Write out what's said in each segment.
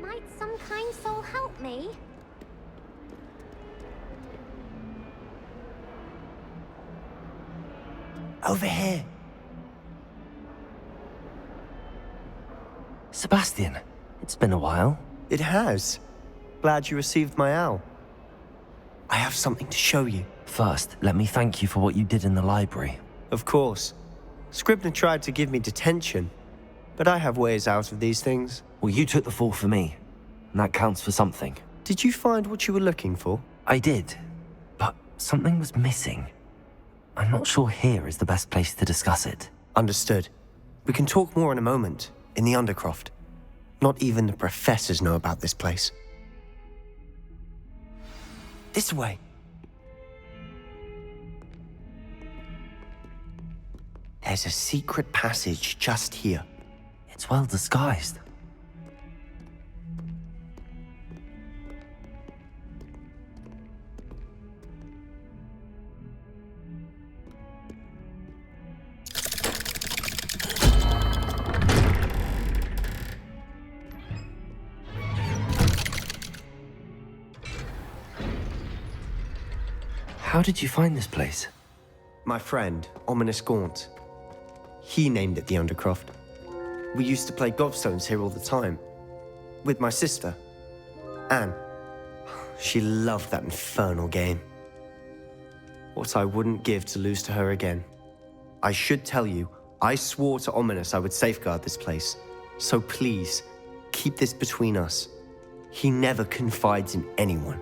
Might some kind soul help me? Over here. Sebastian, it's been a while. It has. Glad you received my owl. I have something to show you. First, let me thank you for what you did in the library. Of course. Scribner tried to give me detention, but I have ways out of these things. Well, you took the fall for me, and that counts for something. Did you find what you were looking for? I did, but something was missing. I'm not sure here is the best place to discuss it. Understood. We can talk more in a moment, in the Undercroft. Not even the professors know about this place. This way. There's a secret passage just here. It's well disguised. How did you find this place? My friend, Ominous Gaunt. He named it the Undercroft. We used to play gobstones here all the time. With my sister, Anne. She loved that infernal game. What I wouldn't give to lose to her again. I should tell you, I swore to Ominous I would safeguard this place. So please, keep this between us. He never confides in anyone.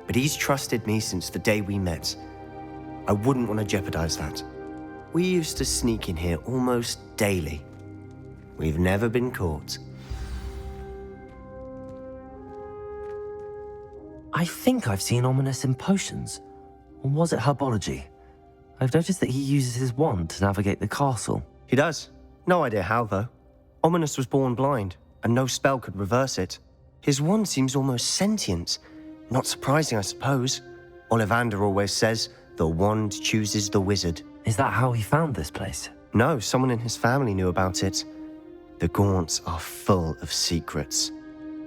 But he's trusted me since the day we met. I wouldn't want to jeopardize that. We used to sneak in here almost daily. We've never been caught. I think I've seen Ominous in potions. Or was it herbology? I've noticed that he uses his wand to navigate the castle. He does. No idea how, though. Ominous was born blind, and no spell could reverse it. His wand seems almost sentient. Not surprising, I suppose. Ollivander always says, the wand chooses the wizard. Is that how he found this place? No, someone in his family knew about it. The Gaunts are full of secrets.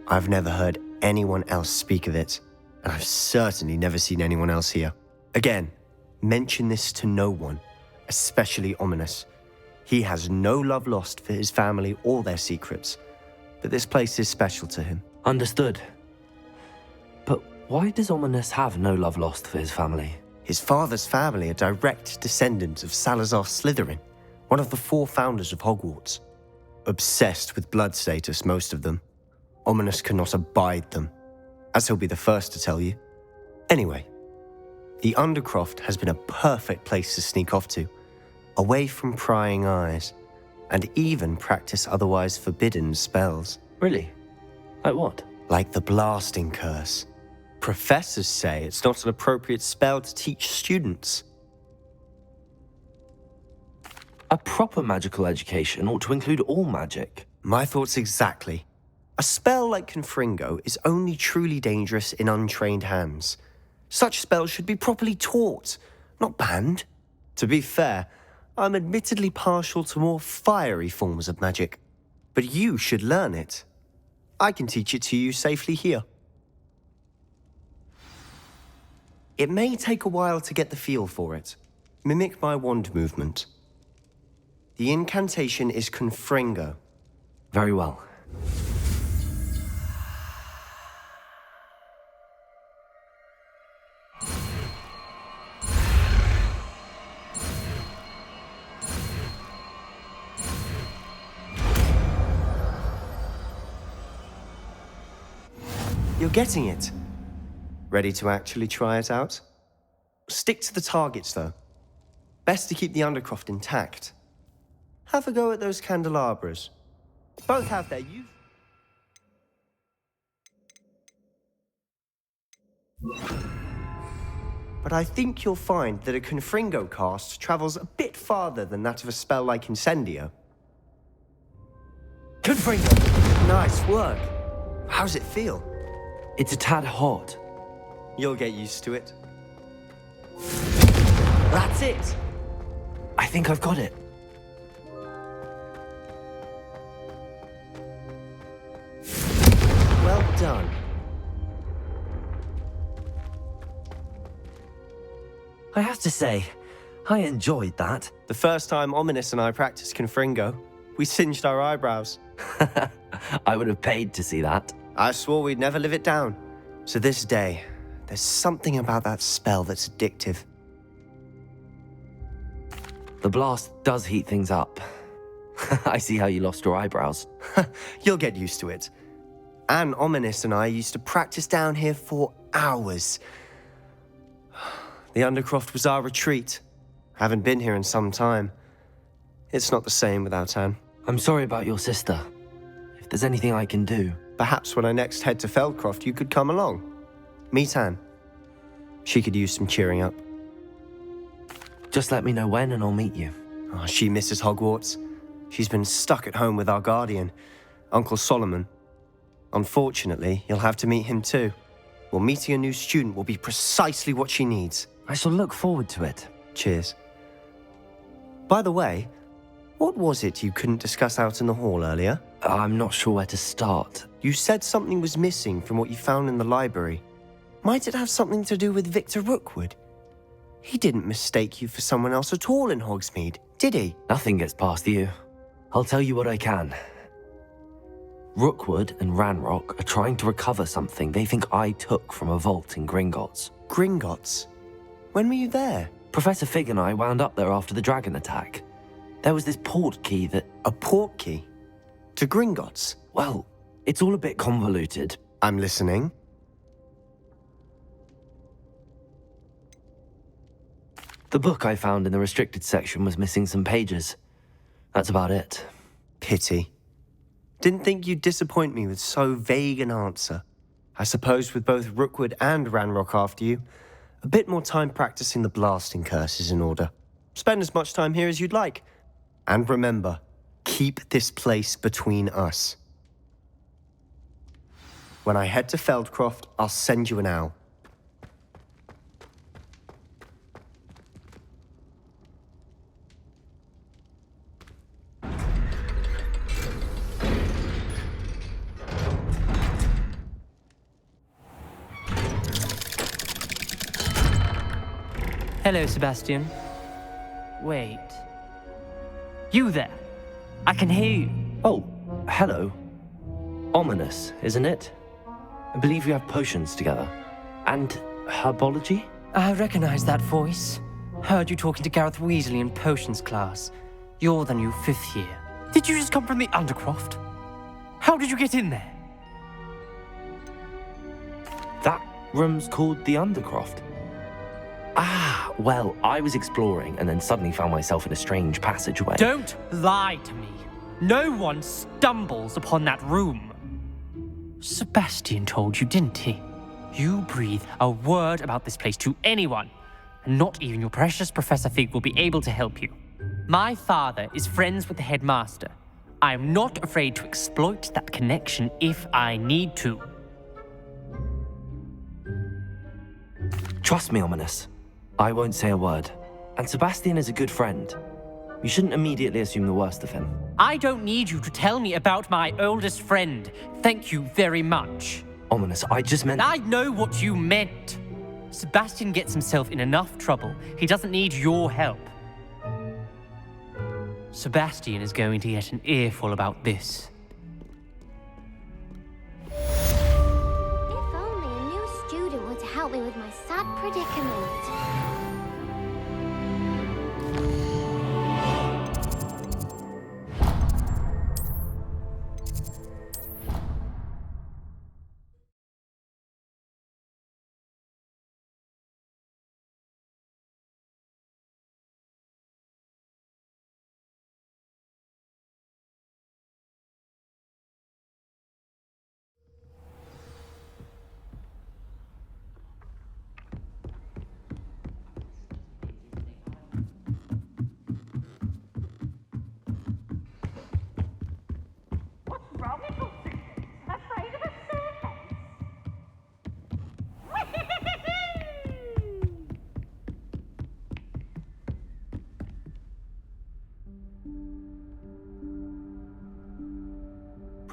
I've never heard anyone else speak of it, and I've certainly never seen anyone else here. Again, mention this to no one, especially Ominous. He has no love lost for his family or their secrets, but this place is special to him. Understood. But why does Ominous have no love lost for his family? His father's family are direct descendants of Salazar Slytherin, one of the 4 founders of Hogwarts. Obsessed with blood status, most of them. Ominous cannot abide them, as he'll be the first to tell you. Anyway, the Undercroft has been a perfect place to sneak off to, away from prying eyes, and even practice otherwise forbidden spells. Really? Like what? Like the blasting curse. Professors say it's not an appropriate spell to teach students. A proper magical education ought to include all magic. My thoughts exactly. A spell like Confringo is only truly dangerous in untrained hands. Such spells should be properly taught, not banned. To be fair, I'm admittedly partial to more fiery forms of magic. But you should learn it. I can teach it to you safely here. It may take a while to get the feel for it. Mimic my wand movement. The incantation is Confringo. Very well. You're getting it. Ready to actually try it out? Stick to the targets, though. Best to keep the Undercroft intact. Have a go at those candelabras. Both have their use. But I think you'll find that a Confringo cast travels a bit farther than that of a spell like Incendio. Confringo! Nice work. How's it feel? It's a tad hot. You'll get used to it. That's it! I think I've got it. Well done. I have to say, I enjoyed that. The first time Ominous and I practiced Confringo, we singed our eyebrows. I would have paid to see that. I swore we'd never live it down. To this day, there's something about that spell that's addictive. The blast does heat things up. I see how you lost your eyebrows. You'll get used to it. Anne, Ominous and I used to practice down here for hours. The Undercroft was our retreat. Haven't been here in some time. It's not the same without Anne. I'm sorry about your sister. If there's anything I can do... Perhaps when I next head to Feldcroft, you could come along. Meet Anne. She could use some cheering up. Just let me know when and I'll meet you. Oh, she misses Hogwarts. She's been stuck at home with our guardian, Uncle Solomon. Unfortunately, you'll have to meet him too. Well, meeting a new student will be precisely what she needs. I shall look forward to it. Cheers. By the way, what was it you couldn't discuss out in the hall earlier? I'm not sure where to start. You said something was missing from what you found in the library. Might it have something to do with Victor Rookwood? He didn't mistake you for someone else at all in Hogsmeade, did he? Nothing gets past you. I'll tell you what I can. Rookwood and Ranrock are trying to recover something they think I took from a vault in Gringotts. Gringotts? When were you there? Professor Fig and I wound up there after the dragon attack. There was this port key that... A port key? To Gringotts? Well, it's all a bit convoluted. I'm listening. The book I found in the restricted section was missing some pages. That's about it. Pity. Didn't think you'd disappoint me with so vague an answer. I suppose with both Rookwood and Ranrock after you, a bit more time practicing the blasting curse is in order. Spend as much time here as you'd like. And remember, keep this place between us. When I head to Feldcroft, I'll send you an owl. Hello, Sebastian. Wait. You there? I can hear you. Oh, hello. Ominous, isn't it? I believe we have potions together. And herbology? I recognize that voice. Heard you talking to Gareth Weasley in potions class. You're the new 5th year. Did you just come from the Undercroft? How did you get in there? That room's called the Undercroft. Ah, well, I was exploring and then suddenly found myself in a strange passageway. Don't lie to me. No one stumbles upon that room. Sebastian told you, didn't he? You breathe a word about this place to anyone, and not even your precious Professor Fig will be able to help you. My father is friends with the headmaster. I am not afraid to exploit that connection if I need to. Trust me, Ominous. I won't say a word. And Sebastian is a good friend. You shouldn't immediately assume the worst of him. I don't need you to tell me about my oldest friend. Thank you very much. Ominous, I just meant... I know what you meant. Sebastian gets himself in enough trouble. He doesn't need your help. Sebastian is going to get an earful about this. If only a new student were to help me with my sad predicament.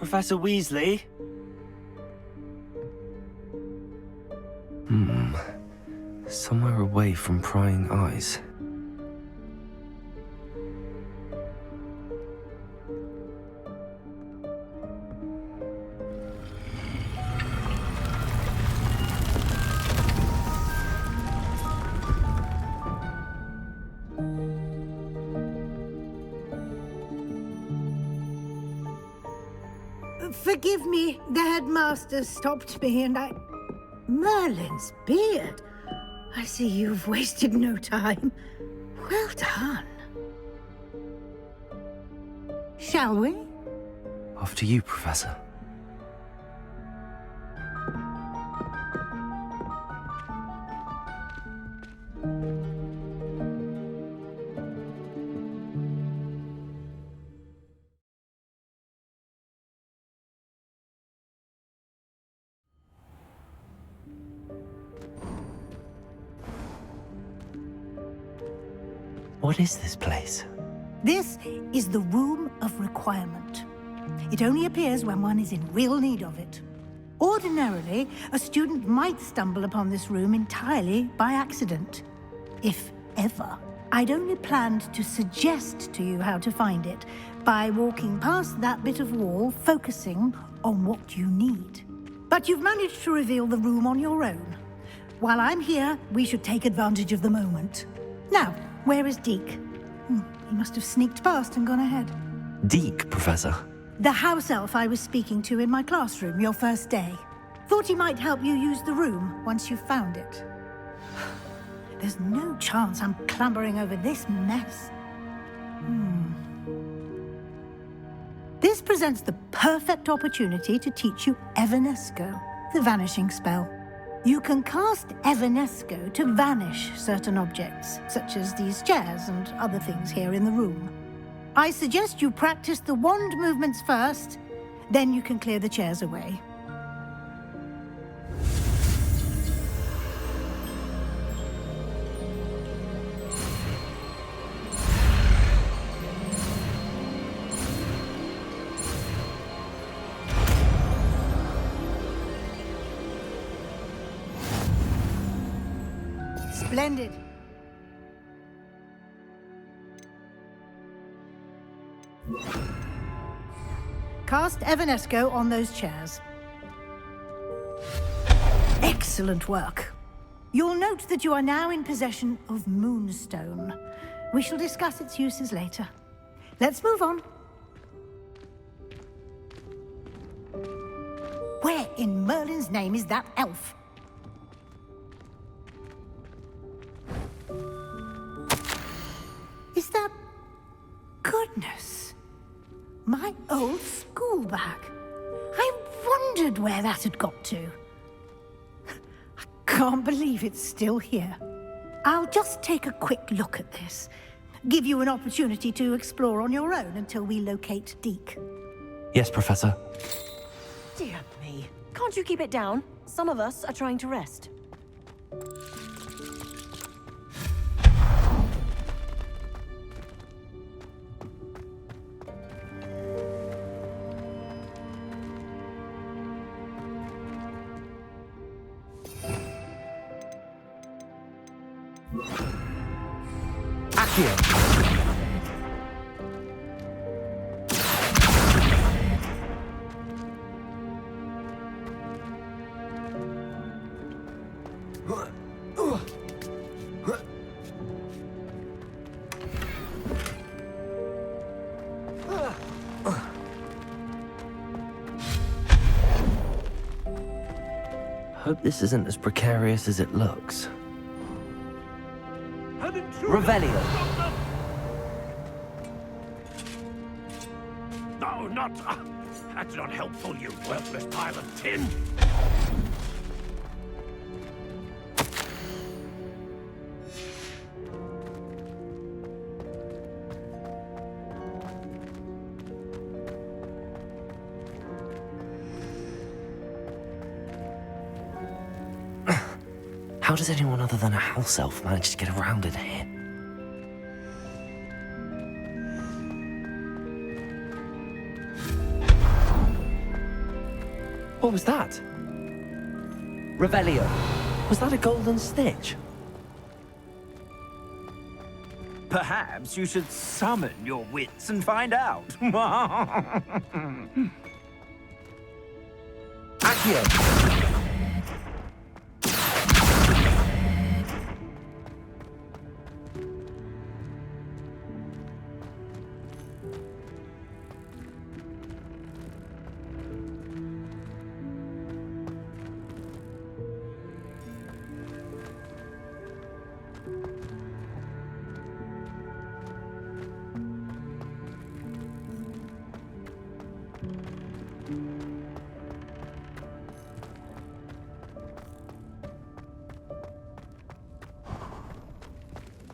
Professor Weasley? Somewhere away from prying eyes. Forgive me, the headmaster stopped me and I... Merlin's beard. I see you've wasted no time. Well done. Shall we? After you, Professor. What is this place? This is the Room of Requirement. It only appears when one is in real need of it. Ordinarily, a student might stumble upon this room entirely by accident. If ever. I'd only planned to suggest to you how to find it by walking past that bit of wall, focusing on what you need. But you've managed to reveal the room on your own. While I'm here, we should take advantage of the moment. Now, where is Deke? He must have sneaked past and gone ahead. Deke, Professor. The house elf I was speaking to in my classroom your first day. Thought he might help you use the room once you found it. There's no chance I'm clambering over this mess. This presents the perfect opportunity to teach you Evanesco, the vanishing spell. You can cast Evanesco to vanish certain objects, such as these chairs and other things here in the room. I suggest you practice the wand movements first, then you can clear the chairs away. Splendid. Cast Evanesco on those chairs. Excellent work. You'll note that you are now in possession of Moonstone. We shall discuss its uses later. Let's move on. Where in Merlin's name is that elf? Is that... Goodness. My old school bag. I wondered where that had got to. I can't believe it's still here. I'll just take a quick look at this. Give you an opportunity to explore on your own until we locate Deke. Yes, Professor. Dear me. Can't you keep it down? Some of us are trying to rest. Hope this isn't as precarious as it looks. Revelio. No, not... that's not helpful, you worthless pile of tin! How does anyone other than a house elf manage to get around in here? What was that? Revelio. Was that a golden snitch? Perhaps you should summon your wits and find out. Accio!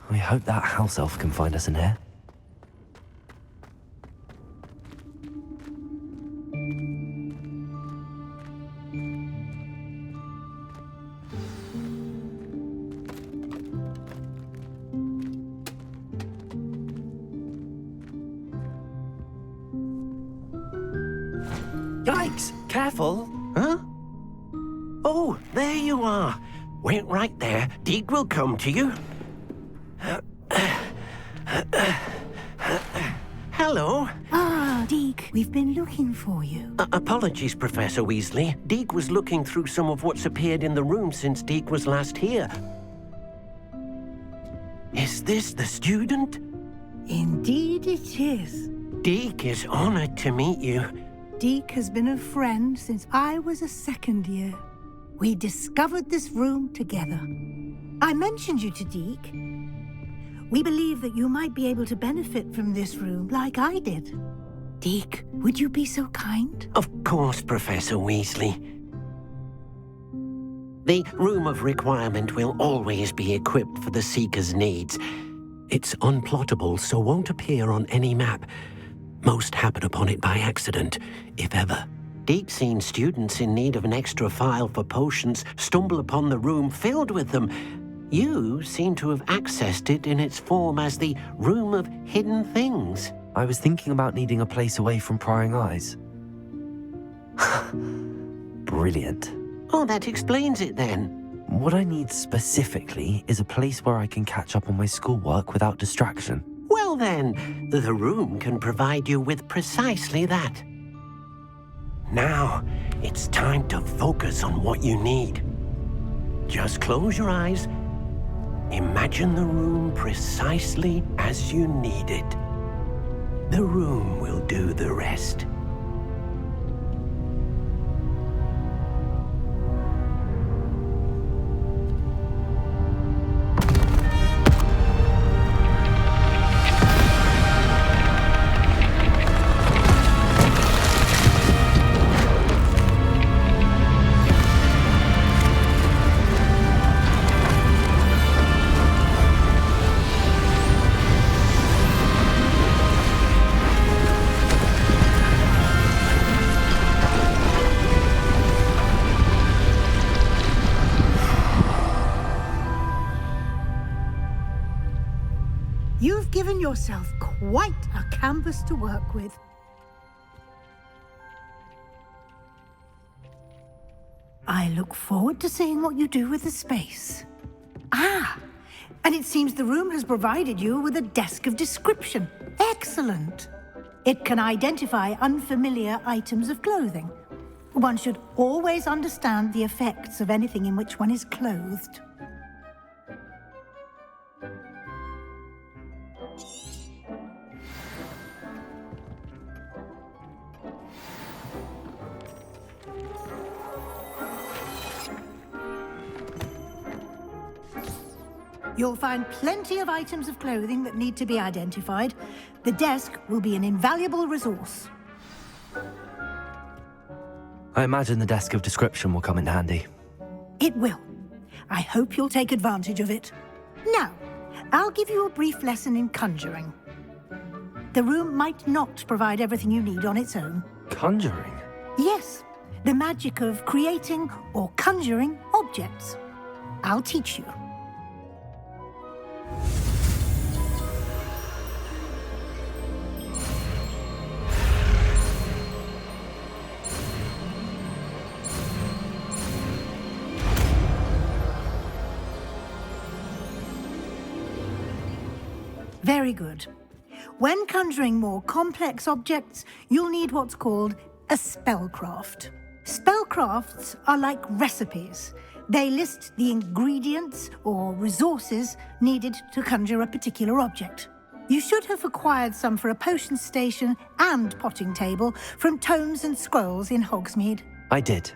I hope that house elf can find us in here. Yikes! Careful! Huh? Oh, there you are. Wait right there. Deke will come to you. Hello. Ah, Deke, we've been looking for you. Apologies, Professor Weasley. Deke was looking through some of what's appeared in the room since Deke was last here. Is this the student? Indeed it is. Deke is honored to meet you. Deke has been a friend since I was a second year. We discovered this room together. I mentioned you to Deke. We believe that you might be able to benefit from this room like I did. Deke, would you be so kind? Of course, Professor Weasley. The Room of Requirement will always be equipped for the Seeker's needs. It's unplottable, so won't appear on any map. Most happen upon it by accident, if ever. Deke's seen students in need of an extra file for potions stumble upon the room filled with them. You seem to have accessed it in its form as the Room of Hidden Things. I was thinking about needing a place away from prying eyes. Brilliant. Oh, that explains it then. What I need specifically is a place where I can catch up on my schoolwork without distraction. Well then, the room can provide you with precisely that. Now, it's time to focus on what you need. Just close your eyes. Imagine the room precisely as you need it. The room will do the rest. You've given yourself quite a canvas to work with. I look forward to seeing what you do with the space. Ah, and it seems the room has provided you with a desk of description. Excellent. It can identify unfamiliar items of clothing. One should always understand the effects of anything in which one is clothed. You'll find plenty of items of clothing that need to be identified. The desk will be an invaluable resource. I imagine the desk of description will come in handy. It will. I hope you'll take advantage of it. Now, I'll give you a brief lesson in conjuring. The room might not provide everything you need on its own. Conjuring? Yes, the magic of creating or conjuring objects. I'll teach you. Very good. When conjuring more complex objects, you'll need what's called a spellcraft. Spellcrafts are like recipes. They list the ingredients or resources needed to conjure a particular object. You should have acquired some for a potion station and potting table from tomes and scrolls in Hogsmeade. I did.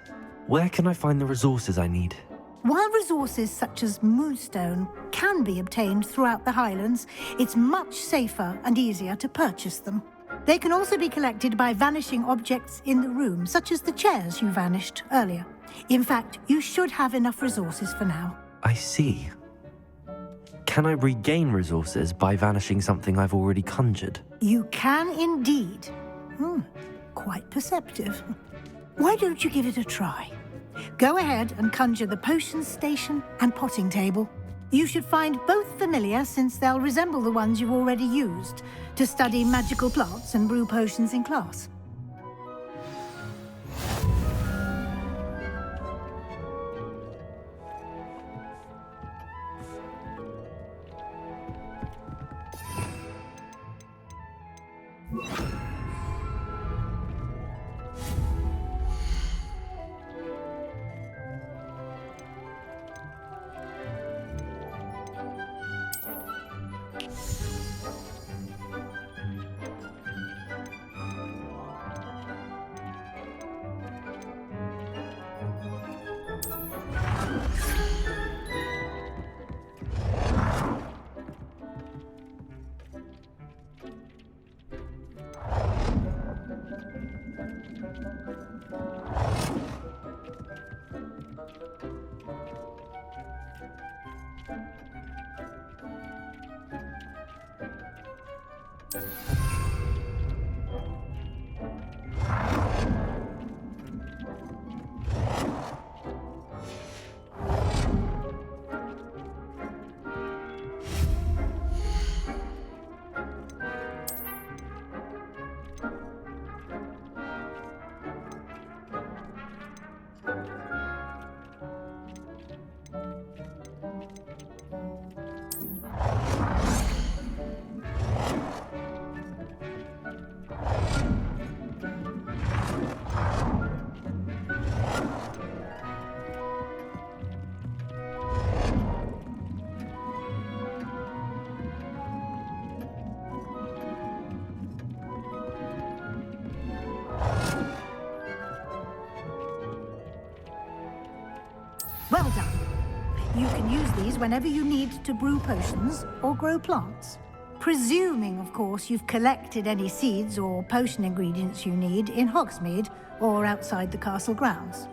Where can I find the resources I need? While resources such as moonstone can be obtained throughout the Highlands, it's much safer and easier to purchase them. They can also be collected by vanishing objects in the room, such as the chairs you vanished earlier. In fact, you should have enough resources for now. I see. Can I regain resources by vanishing something I've already conjured? You can indeed. Quite perceptive. Why don't you give it a try? Go ahead and conjure the potion station and potting table. You should find both familiar, since they'll resemble the ones you've already used to study magical plants and brew potions in class. Well done. You can use these whenever you need to brew potions or grow plants. Presuming, of course, you've collected any seeds or potion ingredients you need in Hogsmeade or outside the castle grounds.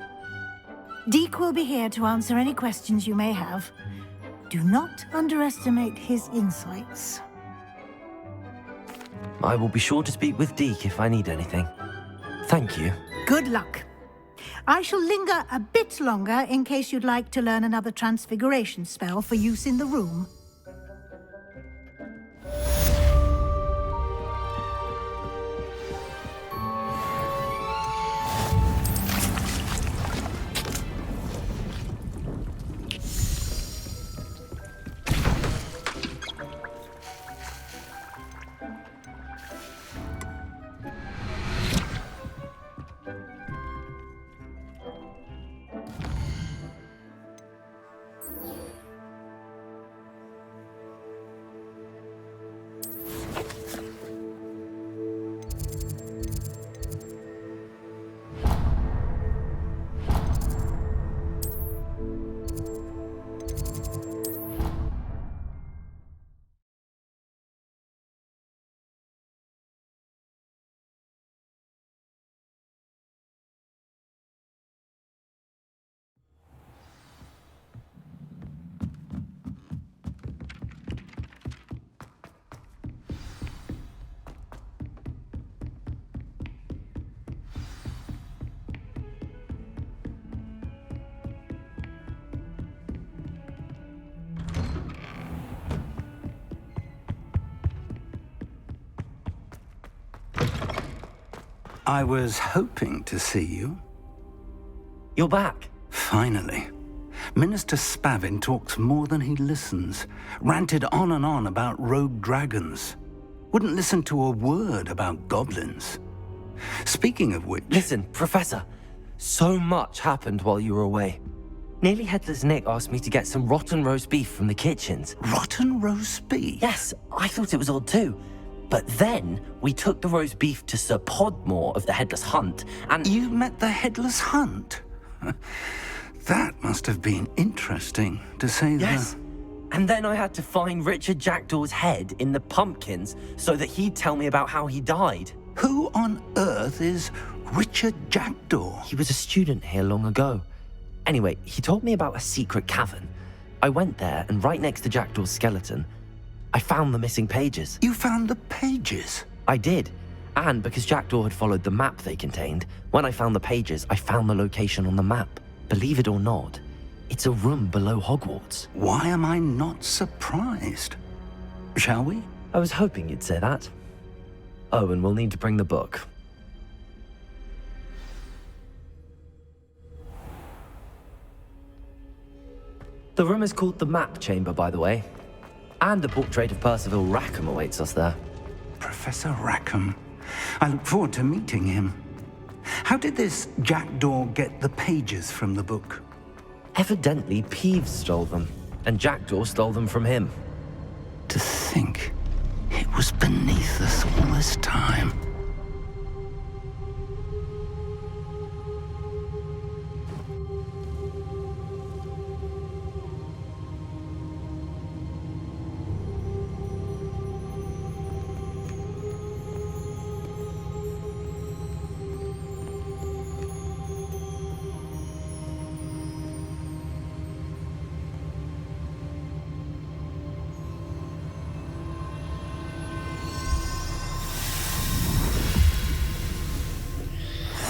Deek will be here to answer any questions you may have. Do not underestimate his insights. I will be sure to speak with Deke if I need anything. Thank you. Good luck. I shall linger a bit longer in case you'd like to learn another transfiguration spell for use in the room. I was hoping to see you. You're back. Finally. Minister Spavin talks more than he listens. Ranted on and on about rogue dragons. Wouldn't listen to a word about goblins. Speaking of which... Listen, Professor. So much happened while you were away. Nearly Headless Nick asked me to get some rotten roast beef from the kitchens. Rotten roast beef? Yes, I thought it was odd too. But then we took the roast beef to Sir Podmore of the Headless Hunt, and... You met the Headless Hunt? That must have been interesting, to say the... Yes. And then I had to find Richard Jackdaw's head in the pumpkins so that he'd tell me about how he died. Who on earth is Richard Jackdaw? He was a student here long ago. Anyway, he told me about a secret cavern. I went there, and right next to Jackdaw's skeleton, I found the missing pages. You found the pages? I did. And because Jackdaw had followed the map they contained, when I found the pages, I found the location on the map. Believe it or not, it's a room below Hogwarts. Why am I not surprised? Shall we? I was hoping you'd say that. Oh, and we'll need to bring the book. The room is called the Map Chamber, by the way. And a portrait of Percival Rackham awaits us there. Professor Rackham. I look forward to meeting him. How did this Jackdaw get the pages from the book? Evidently, Peeves stole them, and Jackdaw stole them from him. To think it was beneath us all this time.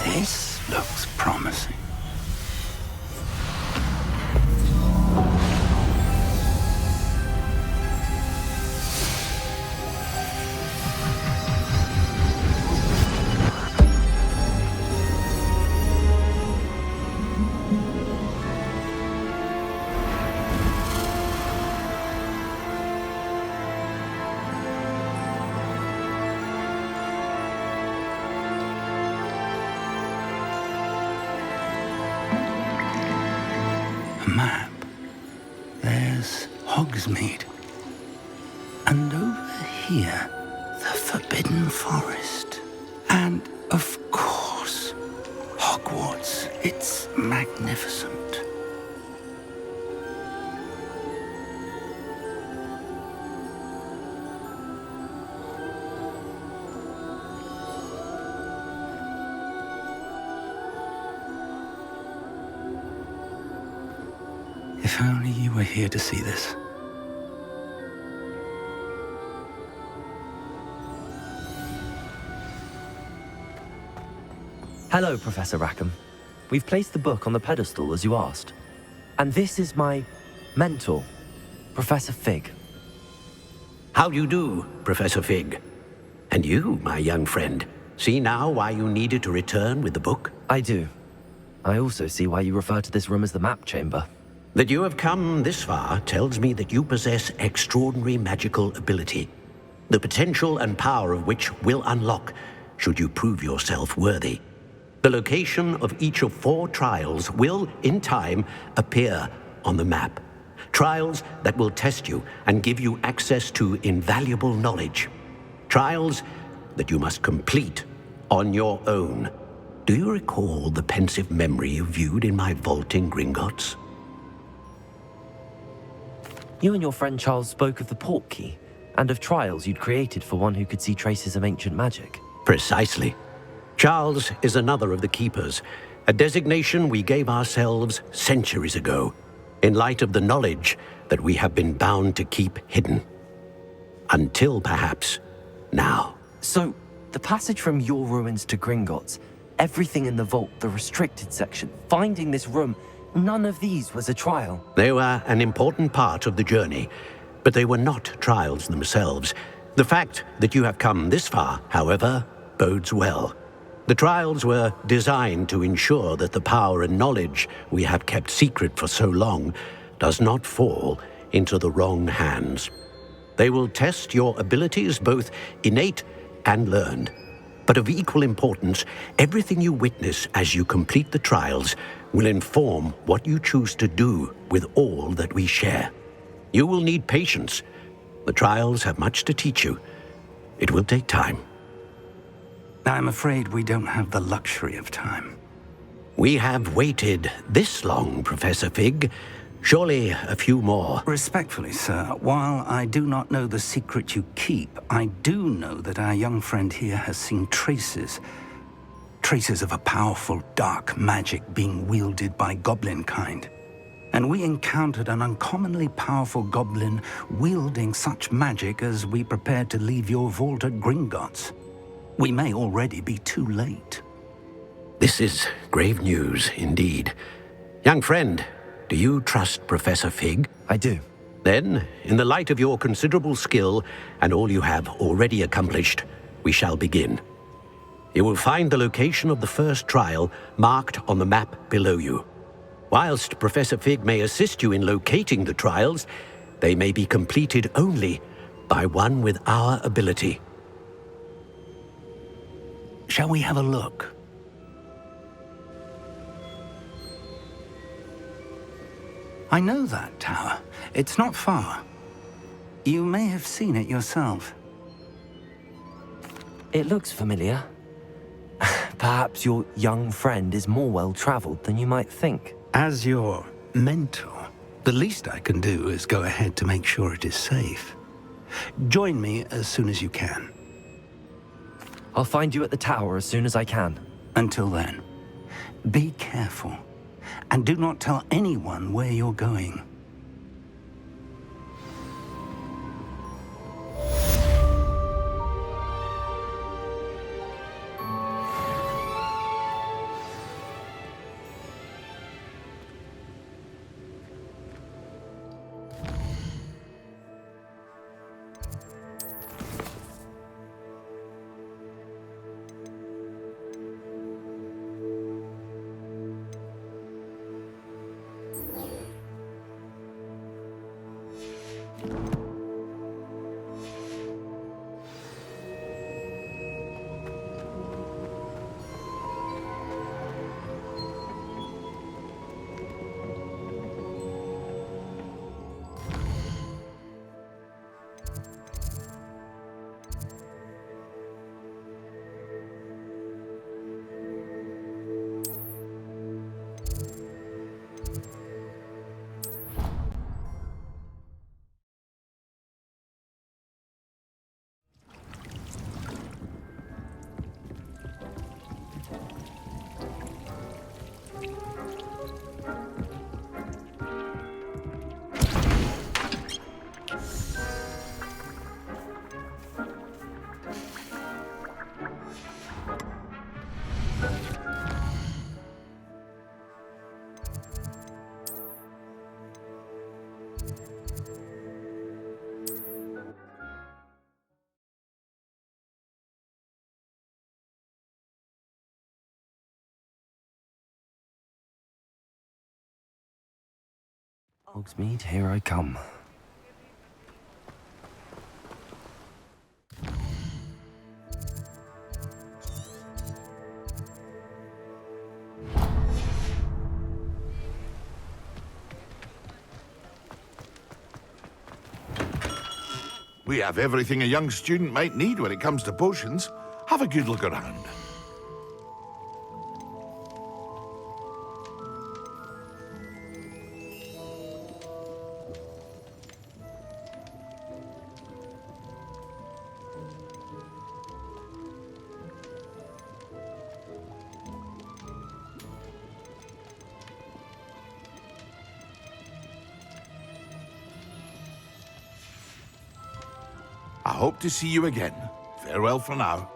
This looks promising. Map. There's Hogsmeade. And over here, the Forbidden Forest. And, of course, Hogwarts. It's magnificent. If only you were here to see this. Hello, Professor Rackham. We've placed the book on the pedestal, as you asked. And this is my mentor, Professor Fig. How do you do, Professor Fig? And you, my young friend, see now why you needed to return with the book? I do. I also see why you refer to this room as the Map Chamber. That you have come this far tells me that you possess extraordinary magical ability, the potential and power of which will unlock should you prove yourself worthy. The location of each of 4 trials will, in time, appear on the map. Trials that will test you and give you access to invaluable knowledge. Trials that you must complete on your own. Do you recall the pensive memory you viewed in my vault in Gringotts? You and your friend Charles spoke of the Portkey, and of trials you'd created for one who could see traces of ancient magic. Precisely. Charles is another of the Keepers, a designation we gave ourselves centuries ago, in light of the knowledge that we have been bound to keep hidden. Until, perhaps, now. So, the passage from your ruins to Gringotts, everything in the vault, the restricted section, finding this room, none of these was a trial. They were an important part of the journey, but they were not trials themselves. The fact that you have come this far, however, bodes well. The trials were designed to ensure that the power and knowledge we have kept secret for so long does not fall into the wrong hands. They will test your abilities, both innate and learned. But of equal importance, everything you witness as you complete the trials will inform what you choose to do with all that we share. You will need patience. The trials have much to teach you. It will take time. I'm afraid we don't have the luxury of time. We have waited this long, Professor Fig. Surely a few more. Respectfully, sir, while I do not know the secret you keep, I do know that our young friend here has seen traces of a powerful dark magic being wielded by goblin kind. And we encountered an uncommonly powerful goblin wielding such magic as we prepared to leave your vault at Gringotts. We may already be too late. This is grave news indeed. Young friend, do you trust Professor Fig? I do. Then, in the light of your considerable skill and all you have already accomplished, we shall begin. You will find the location of the first trial marked on the map below you. Whilst Professor Fig may assist you in locating the trials, they may be completed only by one with our ability. Shall we have a look? I know that tower. It's not far. You may have seen it yourself. It looks familiar. Perhaps your young friend is more well-traveled than you might think. As your mentor, the least I can do is go ahead to make sure it is safe. Join me as soon as you can. I'll find you at the tower as soon as I can. Until then, be careful. And do not tell anyone where you're going. Hogsmeade, here I come. We have everything a young student might need when it comes to potions. Have a good look around. I hope to see you again. Farewell for now.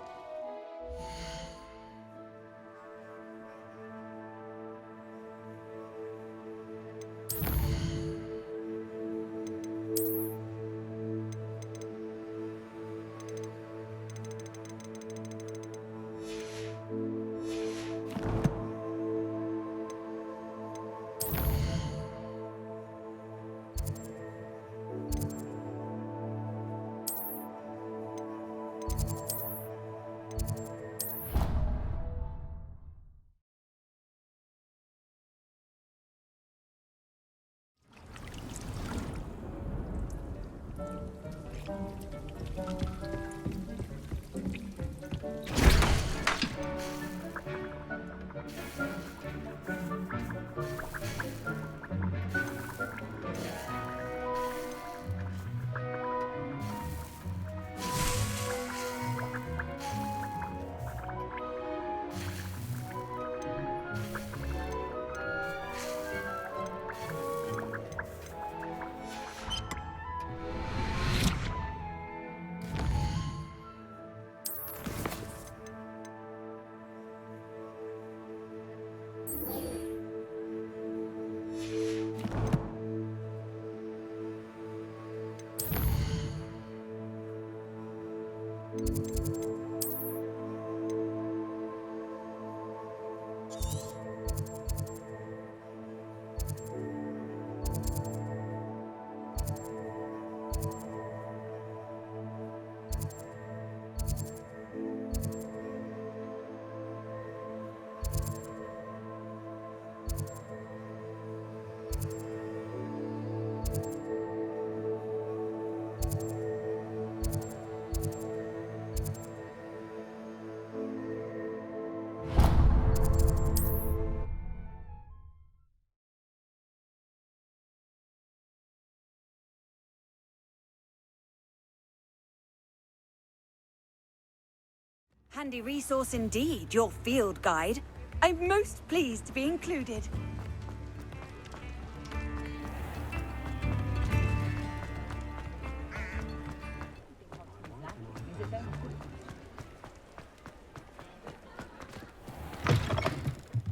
Handy resource indeed, your field guide. I'm most pleased to be included.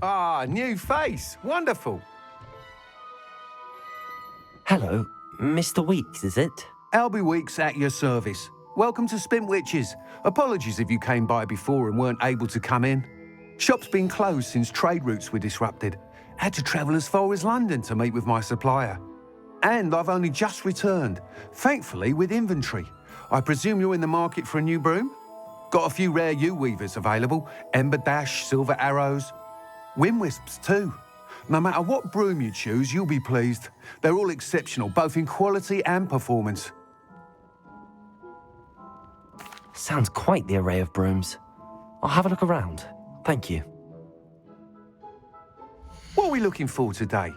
Ah, new face. Wonderful. Hello, Mr. Weeks, is it? Albie Weeks at your service. Welcome to Spintwitches. Apologies if you came by before and weren't able to come in. Shop's been closed since trade routes were disrupted. Had to travel as far as London to meet with my supplier. And I've only just returned, thankfully with inventory. I presume you're in the market for a new broom? Got a few rare yew-weavers available, Ember Dash, Silver Arrows, Wind Wisps too. No matter what broom you choose, you'll be pleased. They're all exceptional, both in quality and performance. Sounds quite the array of brooms. I'll have a look around. Thank you. What are we looking for today?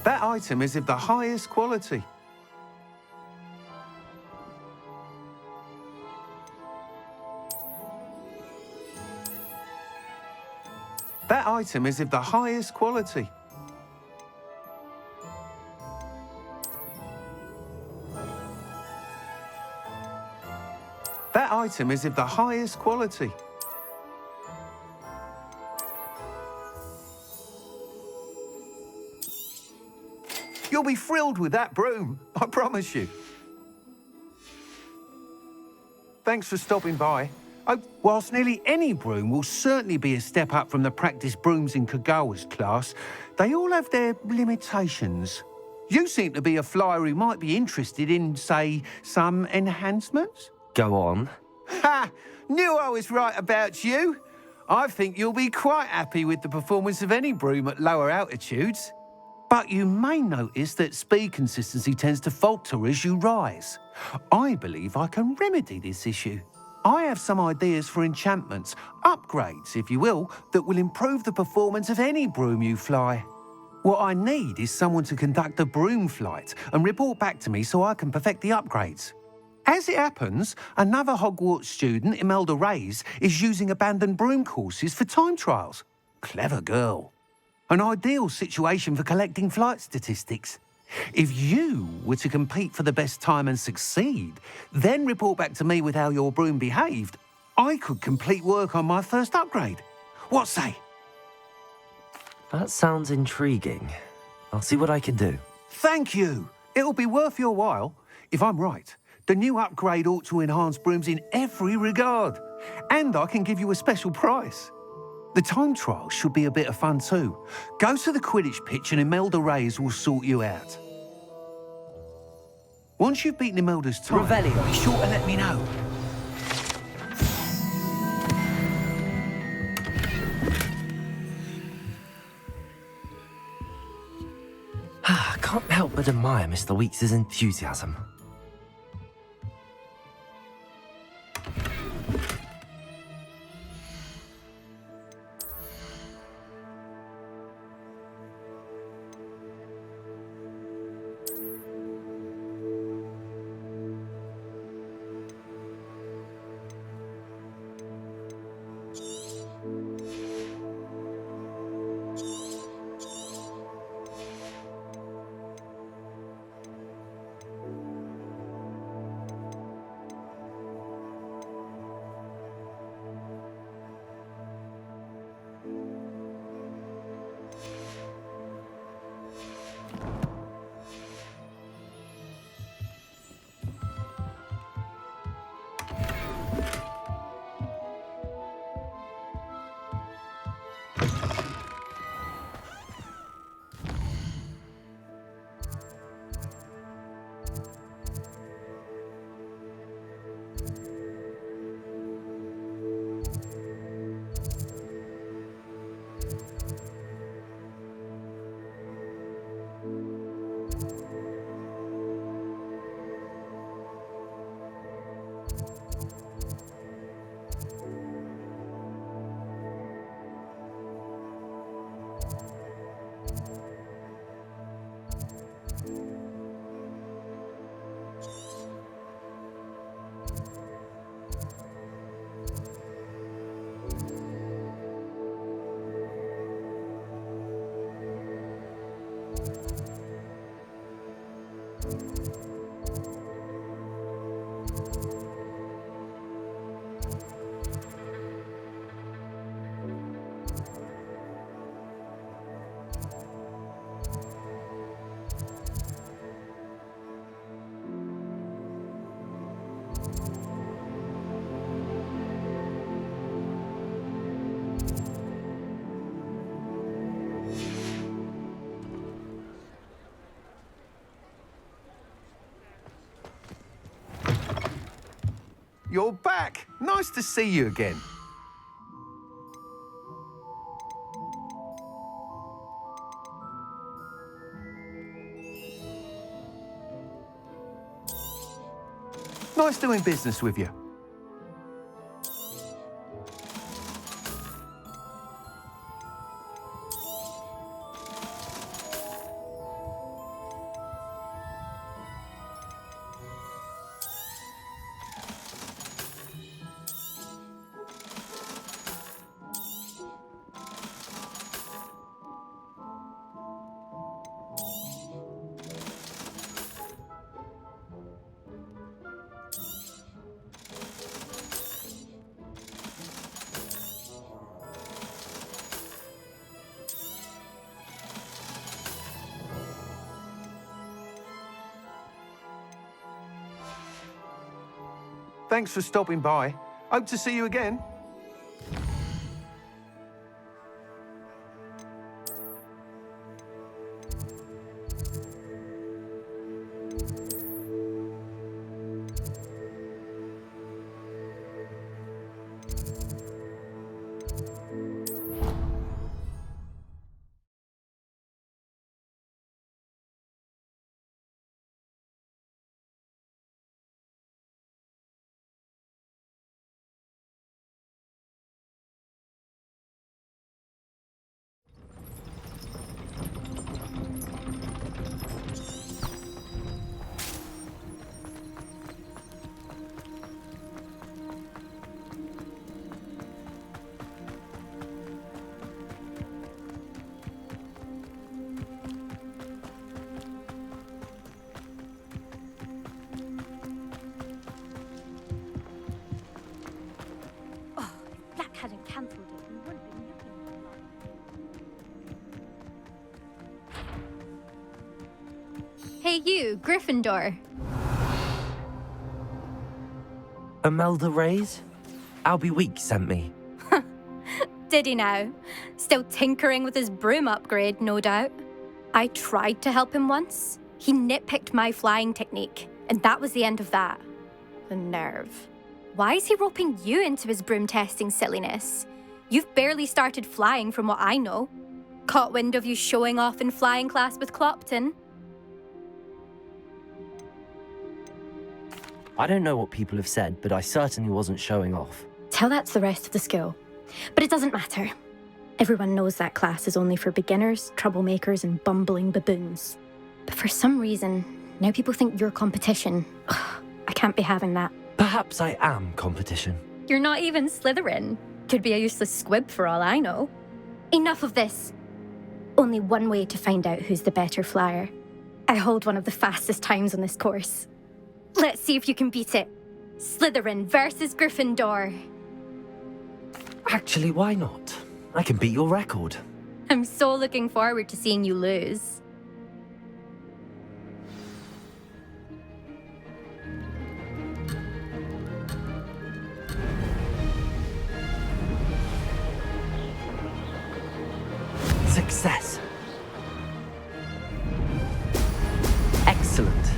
That item is of the highest quality. That item is of the highest quality. That item is of the highest quality. You'll be thrilled with that broom, I promise you. Thanks for stopping by. Whilst nearly any broom will certainly be a step up from the practice brooms in Kagawa's class, they all have their limitations. You seem to be a flyer who might be interested in, say, some enhancements? Go on. Ha! Knew I was right about you. I think you'll be quite happy with the performance of any broom at lower altitudes. But you may notice that speed consistency tends to falter as you rise. I believe I can remedy this issue. I have some ideas for enchantments, upgrades, if you will, that will improve the performance of any broom you fly. What I need is someone to conduct a broom flight and report back to me so I can perfect the upgrades. As it happens, another Hogwarts student, Imelda Reyes, is using abandoned broom courses for time trials. Clever girl. An ideal situation for collecting flight statistics. If you were to compete for the best time and succeed, then report back to me with how your broom behaved, I could complete work on my first upgrade. What say? That sounds intriguing. I'll see what I can do. Thank you. It'll be worth your while. If I'm right, the new upgrade ought to enhance brooms in every regard. And I can give you a special price. The time trial should be a bit of fun too. Go to the Quidditch pitch and Imelda Reyes will sort you out. Once you've beaten Imelda's time, be sure to let me know. but admire Mr. Weeks' enthusiasm. You're back. Nice to see you again. Nice doing business with you. Thanks for stopping by. Hope to see you again. Hadn't cancelled it, we wouldn't be looking for long. Hey you, Gryffindor. Imelda Reyes? Albie Weeks sent me. Did he now? Still tinkering with his broom upgrade, no doubt. I tried to help him once. He nitpicked my flying technique, and that was the end of that. The nerve. Why is he roping you into his broom testing silliness? You've barely started flying from what I know. Caught wind of you showing off in flying class with Clopton. I don't know what people have said, but I certainly wasn't showing off. Tell that to the rest of the school. But it doesn't matter. Everyone knows that class is only for beginners, troublemakers, and bumbling baboons. But for some reason, now people think you're competition. Ugh, I can't be having that. Perhaps I am competition. You're not even Slytherin. Could be a useless squib for all I know. Enough of this. Only one way to find out who's the better flyer. I hold one of the fastest times on this course. Let's see if you can beat it. Slytherin versus Gryffindor. Actually, why not? I can beat your record. I'm so looking forward to seeing you lose. Success. Excellent.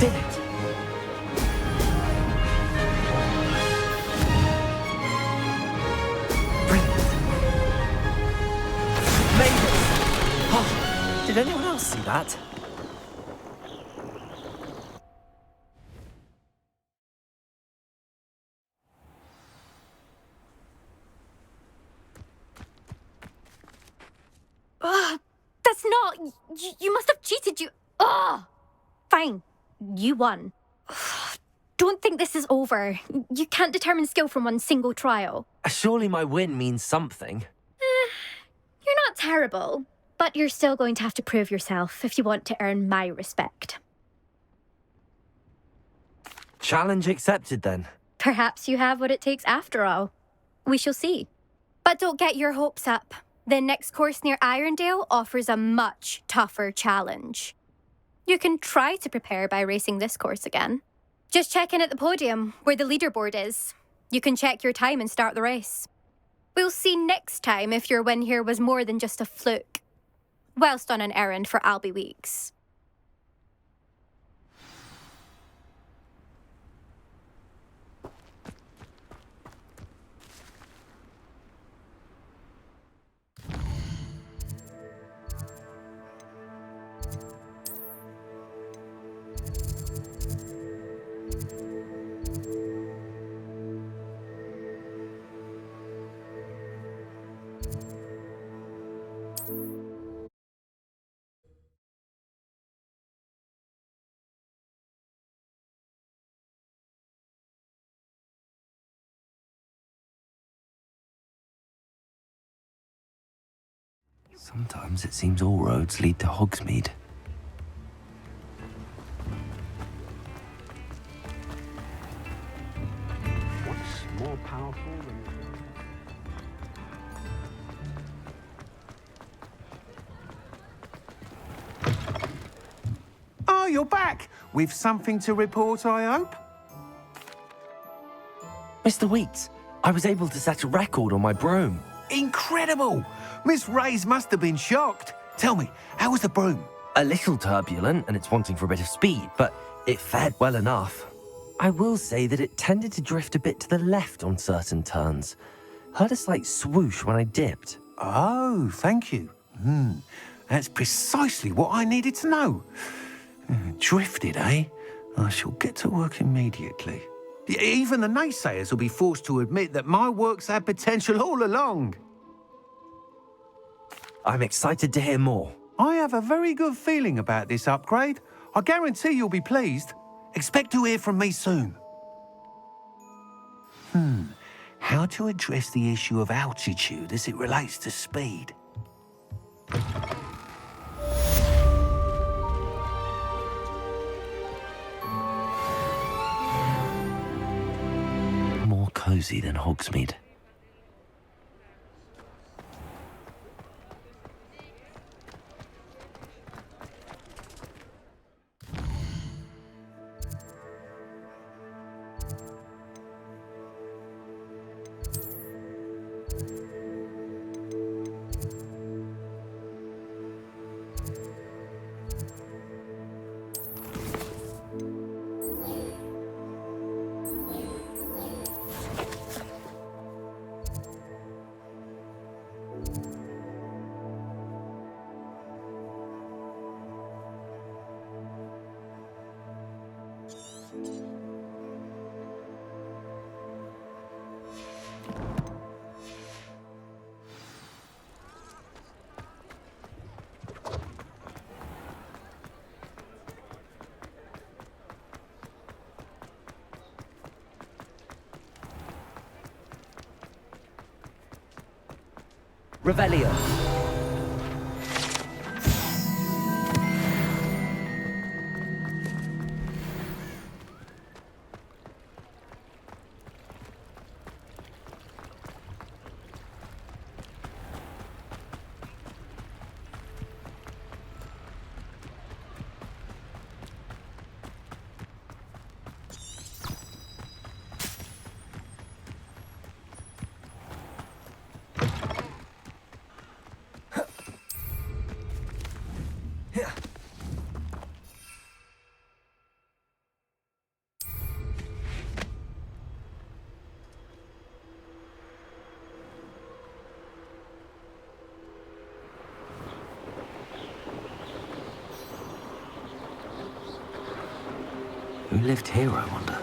Did it! Brilliant! Made it! Oh, did anyone else see that? That's not... You must have cheated, you... Ugh! Fine. You won. Don't think this is over. You can't determine skill from one single trial. Surely my win means something. You're not terrible, but you're still going to have to prove yourself if you want to earn my respect. Challenge accepted, then. Perhaps you have what it takes after all. We shall see. But don't get your hopes up. The next course near Irondale offers a much tougher challenge. You can try to prepare by racing this course again. Just check in at the podium, where the leaderboard is. You can check your time and start the race. We'll see next time if your win here was more than just a fluke. Whilst on an errand for Albie Weeks. Sometimes it seems all roads lead to Hogsmeade. What's more powerful than... Oh, you're back! With something to report, I hope? Mr. Weeks, I was able to set a record on my broom. Incredible! Miss Ray's must have been shocked. Tell me, how was the broom? A little turbulent, and it's wanting for a bit of speed, but it fared well enough. I will say that it tended to drift a bit to the left on certain turns. Heard a slight swoosh when I dipped. Oh, thank you. That's precisely what I needed to know. Drifted, eh? I shall get to work immediately. Even the naysayers will be forced to admit that my work's had potential all along. I'm excited to hear more. I have a very good feeling about this upgrade. I guarantee you'll be pleased. Expect to hear from me soon. How to address the issue of altitude as it relates to speed? More cozy than Hogsmeade. Revelio. Who lived here, I wonder?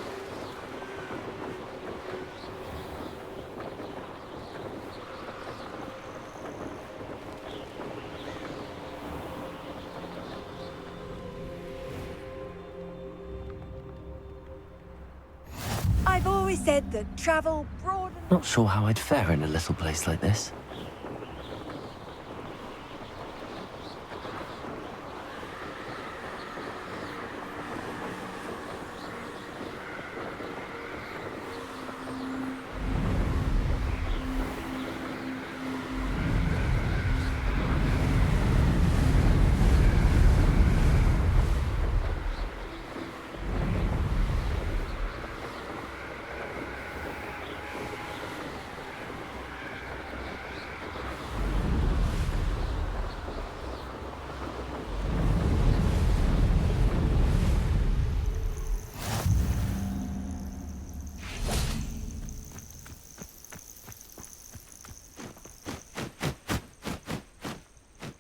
I've always said that travel broadens. Not sure how I'd fare in a little place like this.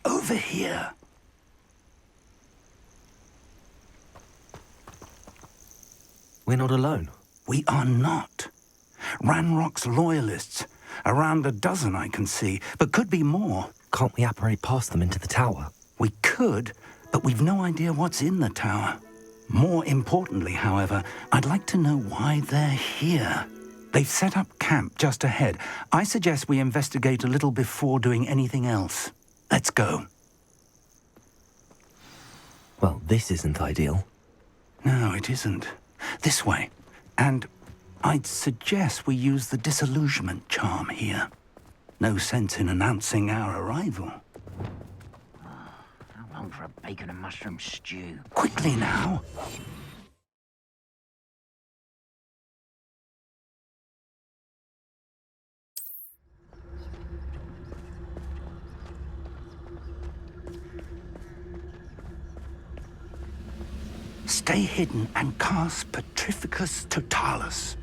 Over here. We're not alone. We are not. Ranrock's loyalists. Around a dozen I can see, but could be more. Can't we apparate past them into the tower? We could, but we've no idea what's in the tower. More importantly, however, I'd like to know why they're here. They've set up camp just ahead. I suggest we investigate a little before doing anything else. Let's go. Well, this isn't ideal. No, it isn't. This way. And I'd suggest we use the disillusionment charm here. No sense in announcing our arrival. How long for a bacon and mushroom stew? Quickly now. Stay hidden and cast Petrificus Totalis.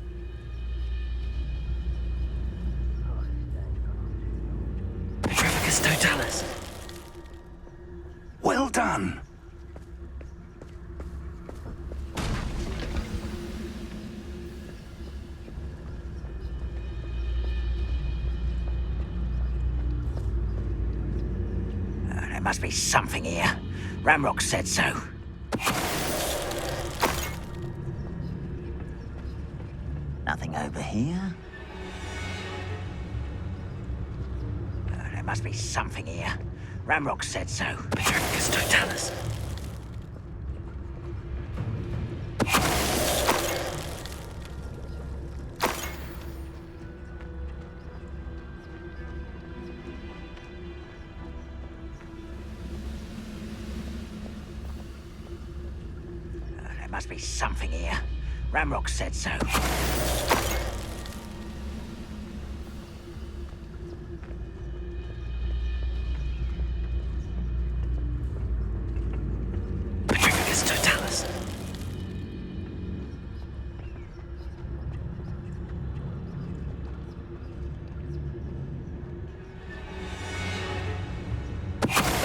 Petrificus Totalis. Well done. There must be something here. Ramrock said so. Nothing over here. There must be something here. Ramrock said so. Petrificus Totalis. There must be something here. Ramrock said so. Petrificus Totalis.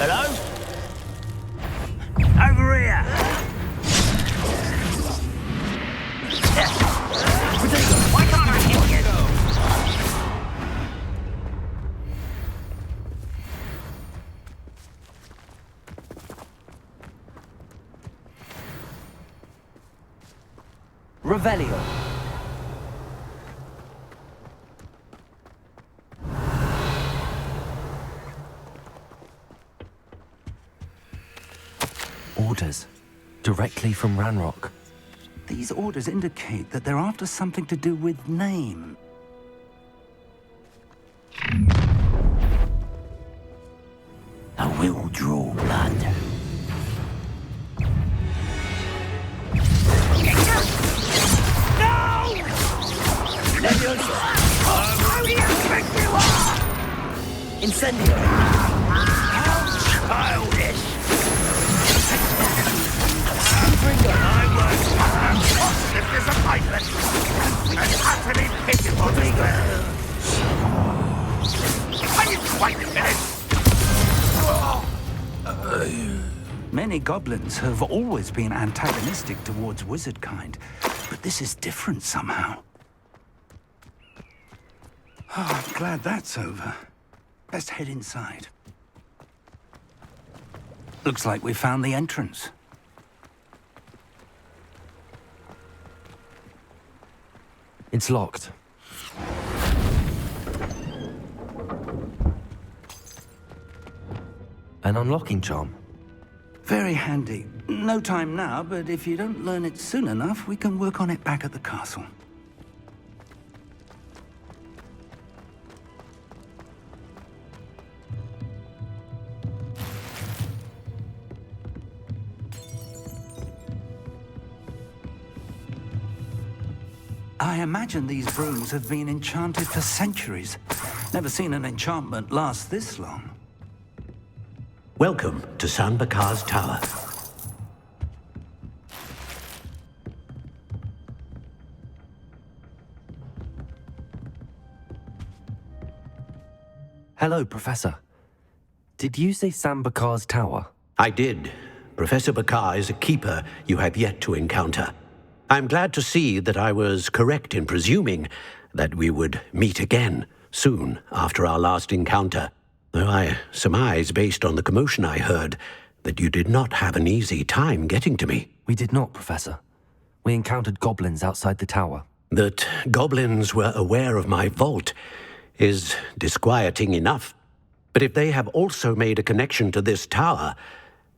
Hello? Over here! Why can't I hit you? Revelio. Orders. Directly from Ranrock. These orders indicate that they're after something to do with name. I will draw blood. Incendio! How childish! If there's a pilot, and utterly pitiful Are you quite finished? Many goblins have always been antagonistic towards wizard kind, but this is different somehow. Oh, I'm glad that's over. Let's head inside. Looks like we found the entrance. It's locked. An unlocking charm. Very handy. No time now, but if you don't learn it soon enough, we can work on it back at the castle. I imagine these rooms have been enchanted for centuries. Never seen an enchantment last this long. Welcome to San Bakar's Tower. Hello, Professor. Did you say San Bakar's Tower? I did. Professor Bakar is a keeper you have yet to encounter. I'm glad to see that I was correct in presuming that we would meet again soon after our last encounter, though I surmise, based on the commotion I heard, that you did not have an easy time getting to me. We did not, Professor. We encountered goblins outside the tower. That goblins were aware of my vault is disquieting enough. But if they have also made a connection to this tower,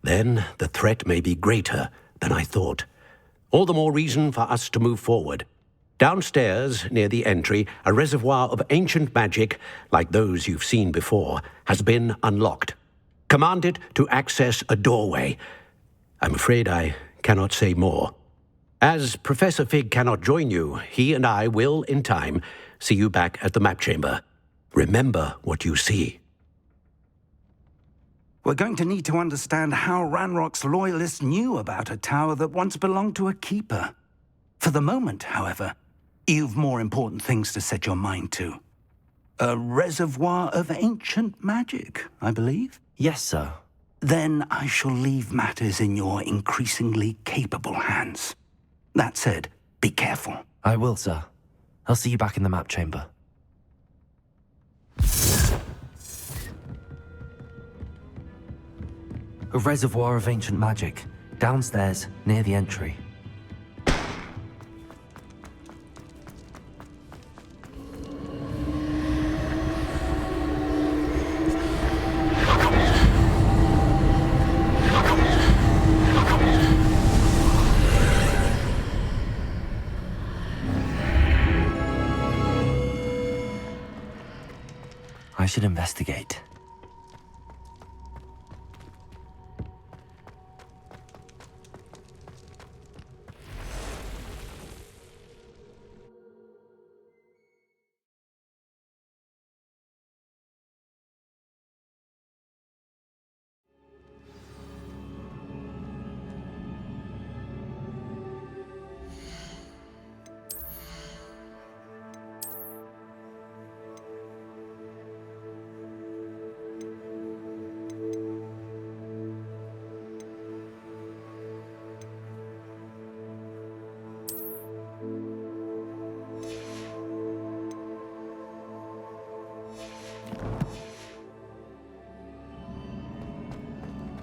then the threat may be greater than I thought. All the more reason for us to move forward. Downstairs, near the entry, a reservoir of ancient magic, like those you've seen before, has been unlocked. Commanded to access a doorway. I'm afraid I cannot say more. As Professor Fig cannot join you, he and I will, in time, see you back at the map chamber. Remember what you see. We're going to need to understand how Ranrock's loyalists knew about a tower that once belonged to a keeper. For the moment, however, you've more important things to set your mind to. A reservoir of ancient magic, I believe? Yes, sir. Then I shall leave matters in your increasingly capable hands. That said, be careful. I will, sir. I'll see you back in the map chamber. A reservoir of ancient magic, downstairs, near the entry. I should investigate.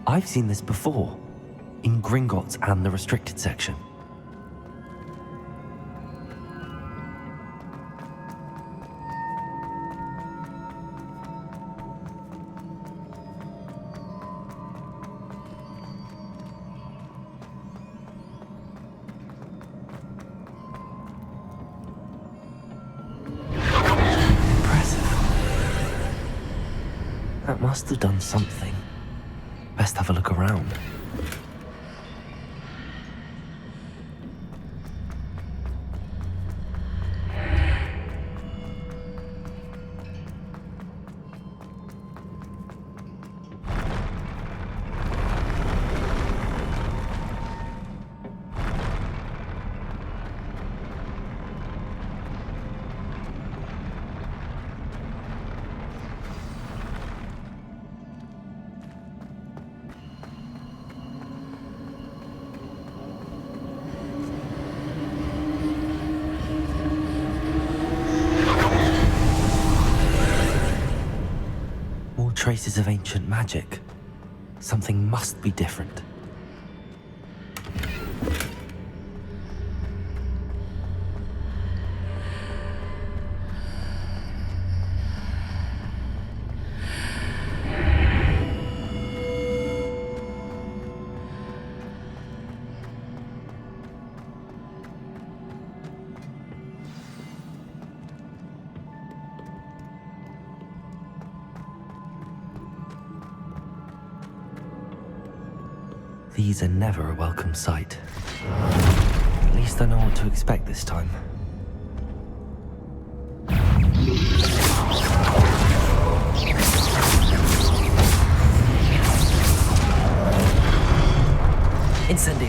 I've seen this before, in Gringotts and the restricted section. Impressive. That must have done something. Best have a look around. Traces of ancient magic. Something must be different. These are never a welcome sight. At least I know what to expect this time. Incendio.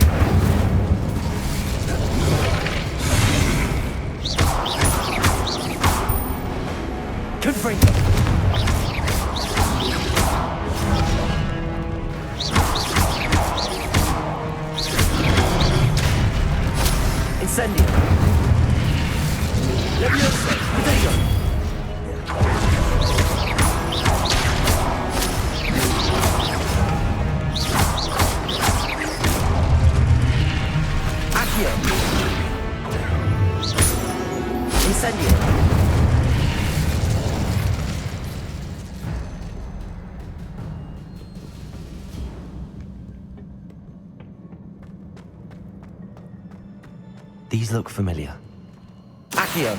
Confringo. Incendio. Leviosa. Potato. Accio. Incendio. These look familiar. Accio.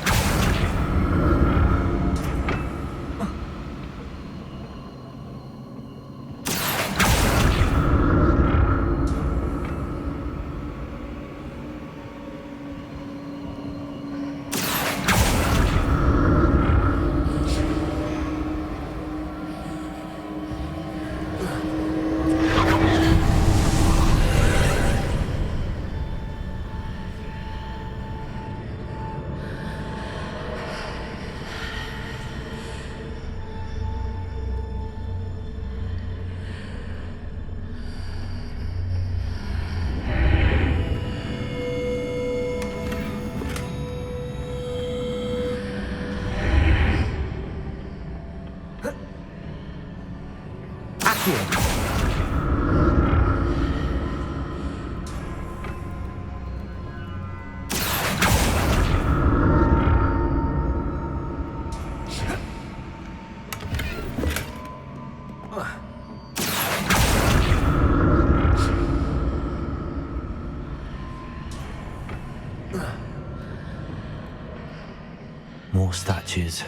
more statues.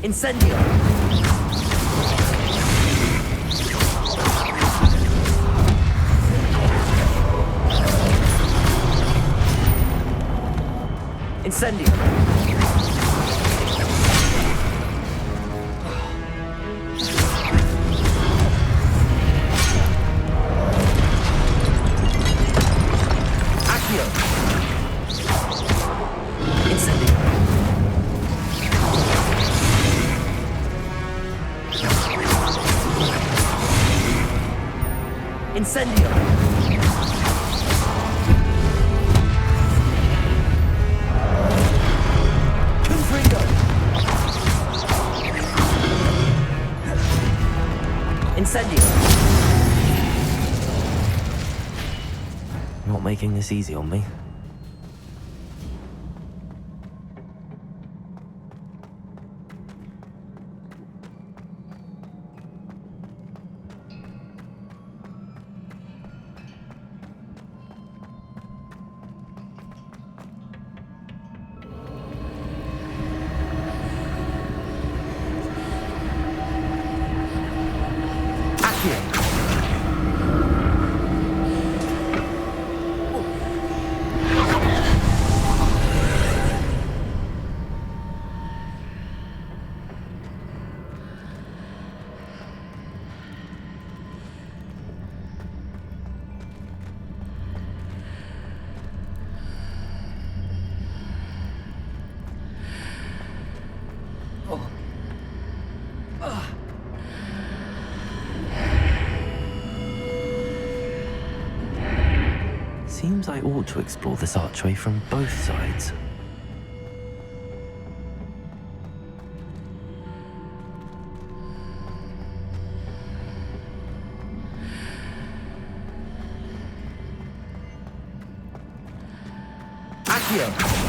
Incendio! Incendio! Accio! Incendio! Incendio! Confringo! Incendio! Not making this easy on me. Seems I ought to explore this archway from both sides. Accio!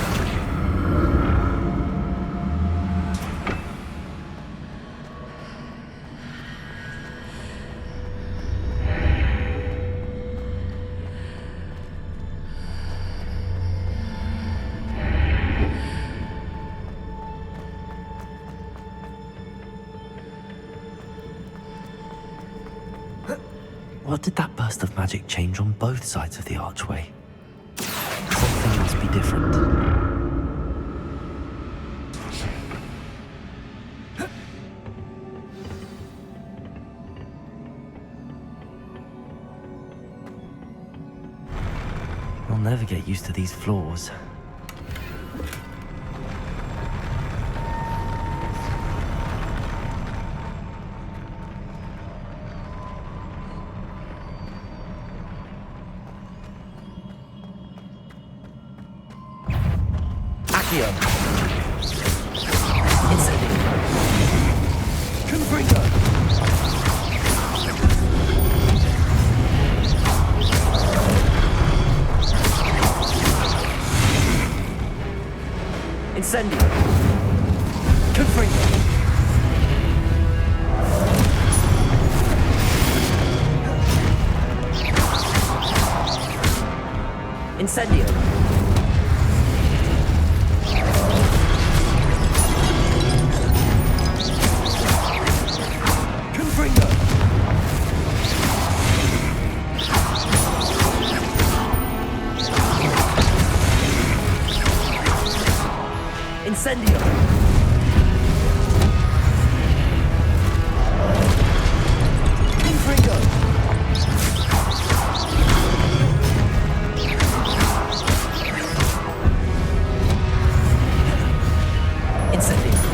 What did that burst of magic change on both sides of the archway? Something must be different. I'll never get used to these floors. Accio! Incendio! Confringo! Incendio! Confringo! Incendio! Incendio! Confringo! Incendio!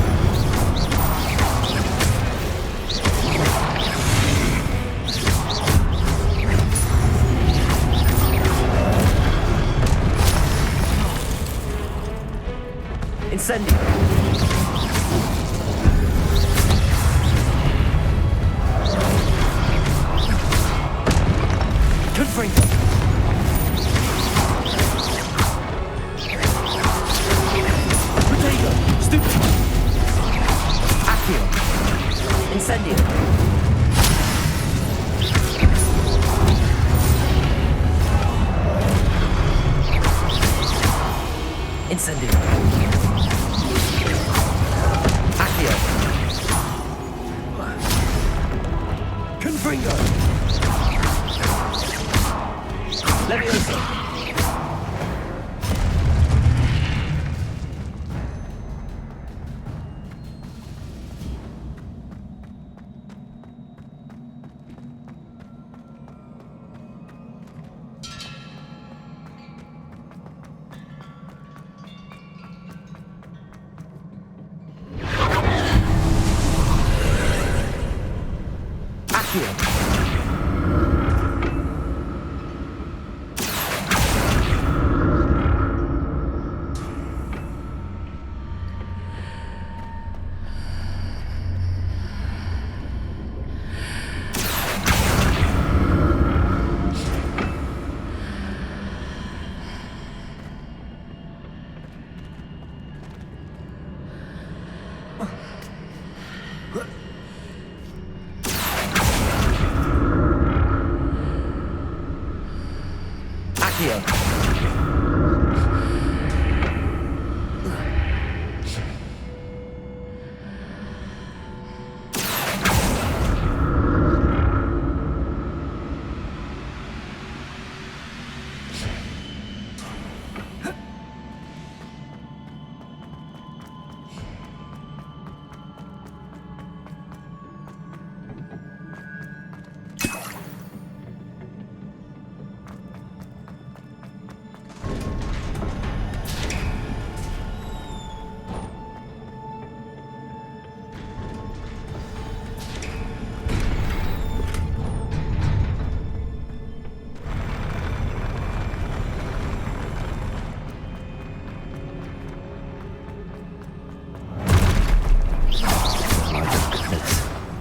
Incendio! Confringo! Potato! Stupid! Accio! Incendio! Incendio. Accio. Confringo. Leviosa.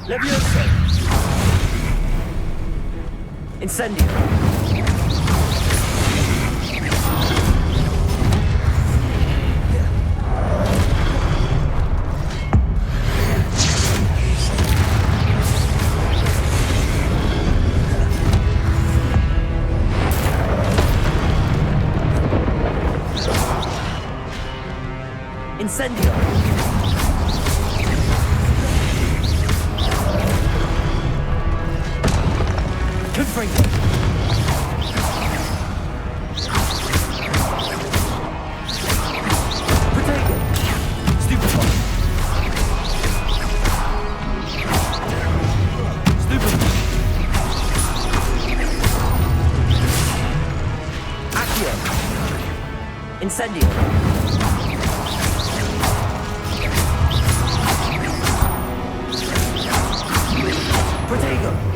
Leviosa. Incendio. Incendio. Confringo. Protego. Stupefy. Stupefy. Accio. Incendio. Protego.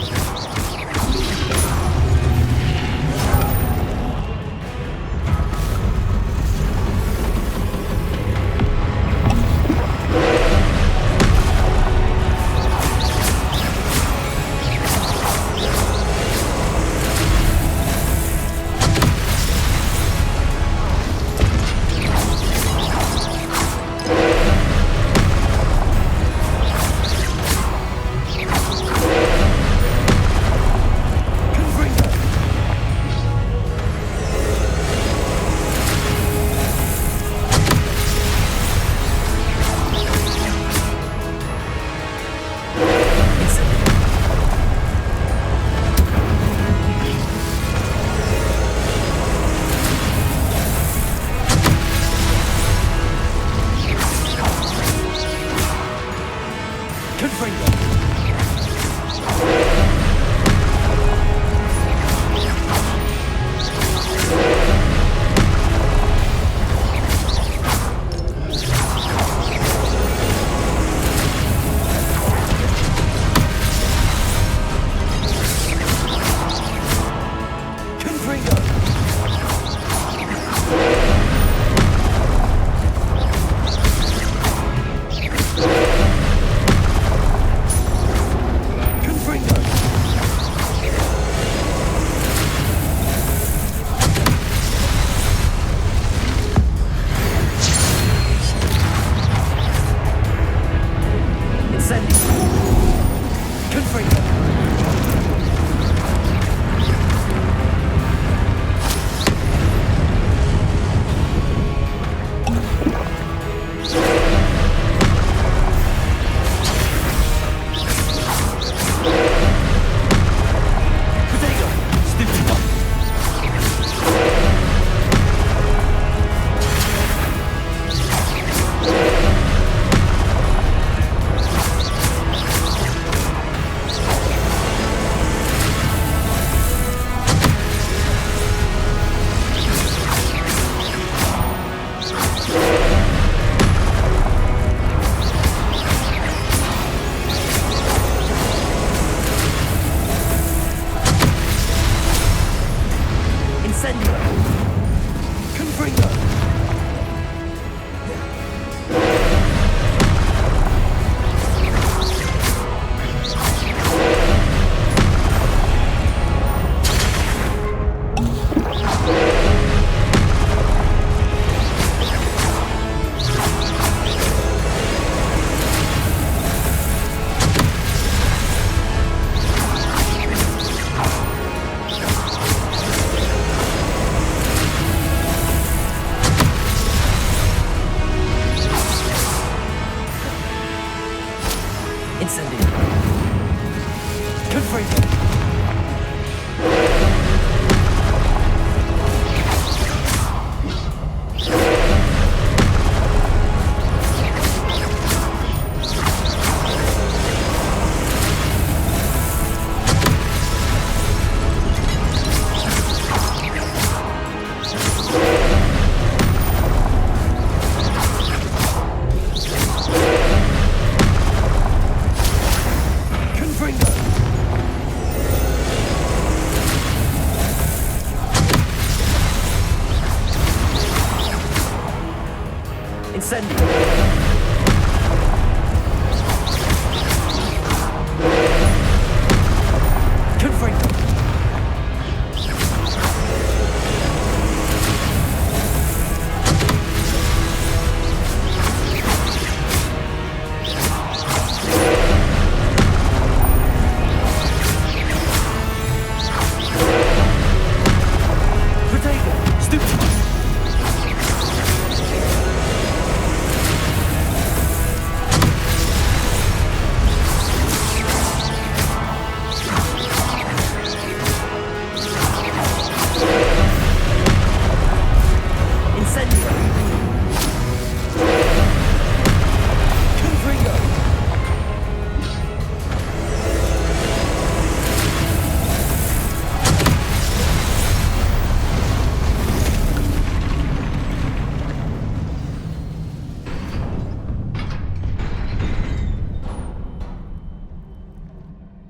Confringo!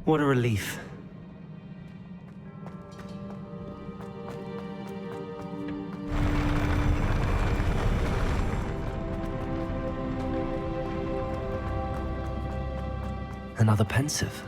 What a relief. Another pensive.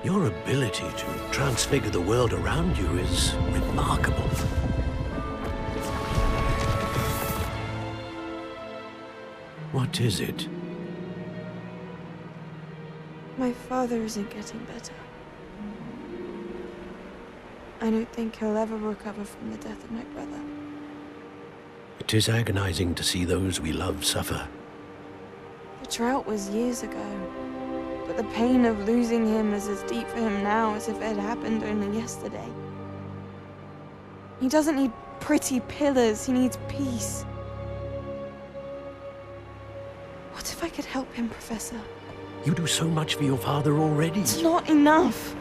Your ability to transfigure the world around you is remarkable. What is it? My father isn't getting better. I don't think he'll ever recover from the death of my brother. It is agonizing to see those we love suffer. The drought was years ago, but the pain of losing him is as deep for him now as if it had happened only yesterday. He doesn't need pretty pillars, he needs peace. What if I could help him, Professor? You do so much for your father already. It's not enough.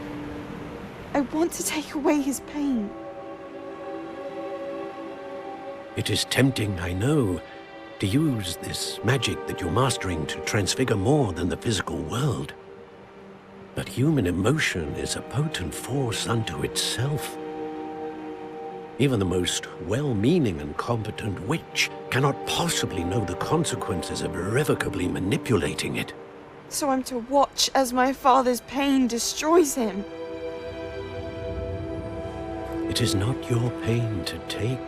I want to take away his pain. It is tempting, I know, to use this magic that you're mastering to transfigure more than the physical world. But human emotion is a potent force unto itself. Even the most well-meaning and competent witch cannot possibly know the consequences of irrevocably manipulating it. So I'm to watch as my father's pain destroys him. It is not your pain to take.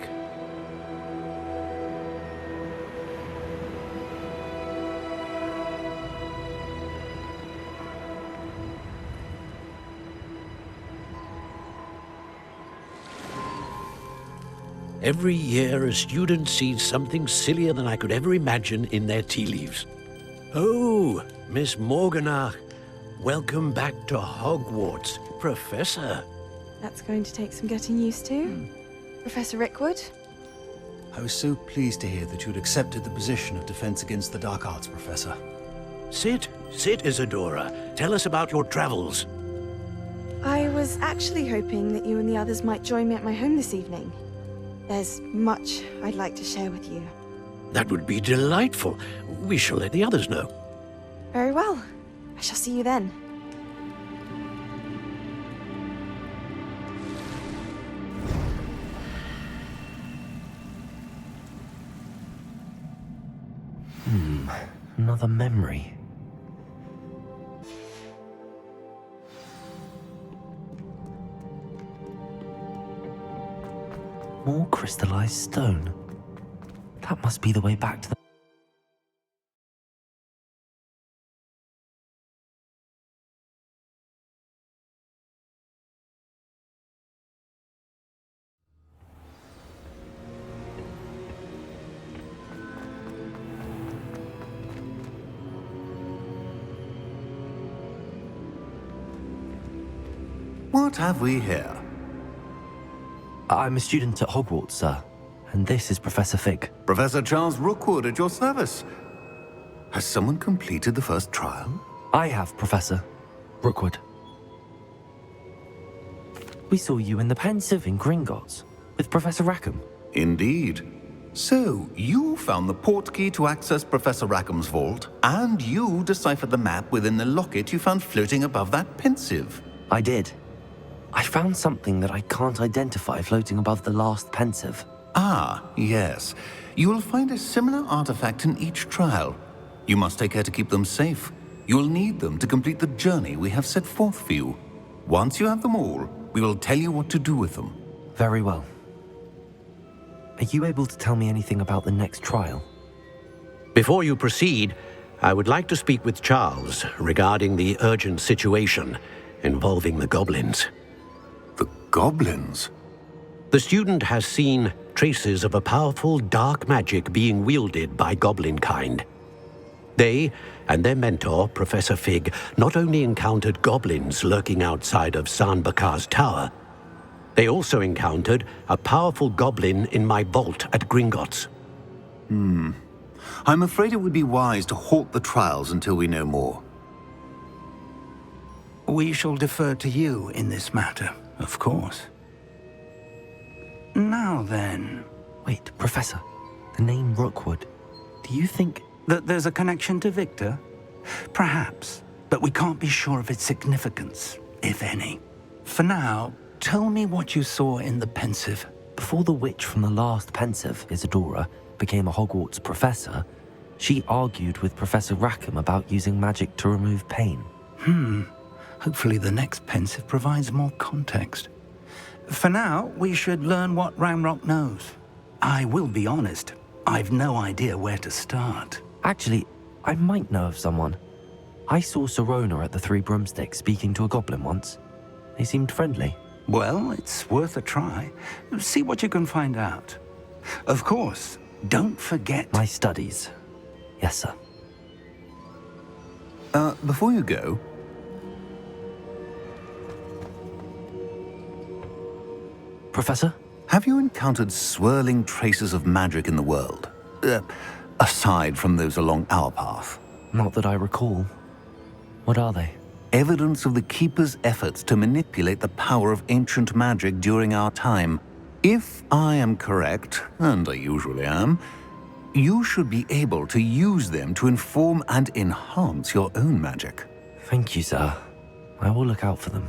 Every year, a student sees something sillier than I could ever imagine in their tea leaves. Oh, Miss Morganach, welcome back to Hogwarts, Professor. That's going to take some getting used to. Professor Rickwood? I was so pleased to hear that you'd accepted the position of Defense Against the Dark Arts, Professor. Sit, Isadora. Tell us about your travels. I was actually hoping that you and the others might join me at my home this evening. There's much I'd like to share with you. That would be delightful. We shall let the others know. Very well. I shall see you then. Another memory. More crystallized stone. That must be the way back to the... What have we here? I'm a student at Hogwarts, sir. And this is Professor Fig. Professor Charles Rookwood at your service. Has someone completed the first trial? I have, Professor Rookwood. We saw you in the Pensive in Gringotts with Professor Rackham. Indeed. So, you found the portkey to access Professor Rackham's vault, and you deciphered the map within the locket you found floating above that Pensive. I did. I found something that I can't identify floating above the last Pensive. Ah, yes. You will find a similar artifact in each trial. You must take care to keep them safe. You will need them to complete the journey we have set forth for you. Once you have them all, we will tell you what to do with them. Very well. Are you able to tell me anything about the next trial? Before you proceed, I would like to speak with Charles regarding the urgent situation involving the goblins. The goblins? The student has seen traces of a powerful dark magic being wielded by goblin kind. They and their mentor, Professor Fig, not only encountered goblins lurking outside of Sanbakar's tower, they also encountered a powerful goblin in my vault at Gringotts. I'm afraid it would be wise to halt the trials until we know more. We shall defer to you in this matter, of course. Now then... Wait, Professor. The name Rookwood. Do you think... that there's a connection to Victor? Perhaps, but we can't be sure of its significance, if any. For now, tell me what you saw in the Pensive. Before the witch from the last Pensive, Isadora, became a Hogwarts professor, she argued with Professor Rackham about using magic to remove pain. Hopefully the next Pensive provides more context. For now, we should learn what Ramrock knows. I will be honest, I've no idea where to start. Actually, I might know of someone. I saw Sirona at the Three Broomsticks speaking to a goblin once. They seemed friendly. Well, it's worth a try. See what you can find out. Of course, don't forget... my studies. Yes, sir. Before you go... Professor? Have you encountered swirling traces of magic in the world? Aside from those along our path? Not that I recall. What are they? Evidence of the Keeper's efforts to manipulate the power of ancient magic during our time. If I am correct, and I usually am, you should be able to use them to inform and enhance your own magic. Thank you, sir. I will look out for them.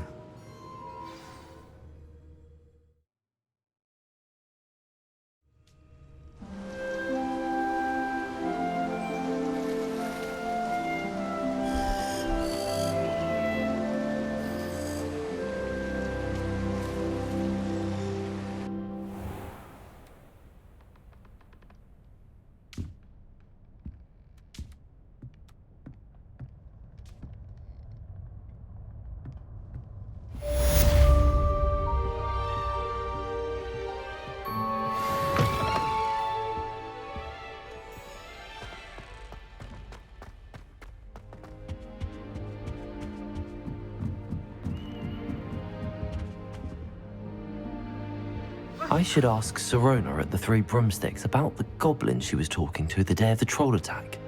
I should ask Sirona at the Three Broomsticks about the goblin she was talking to the day of the troll attack.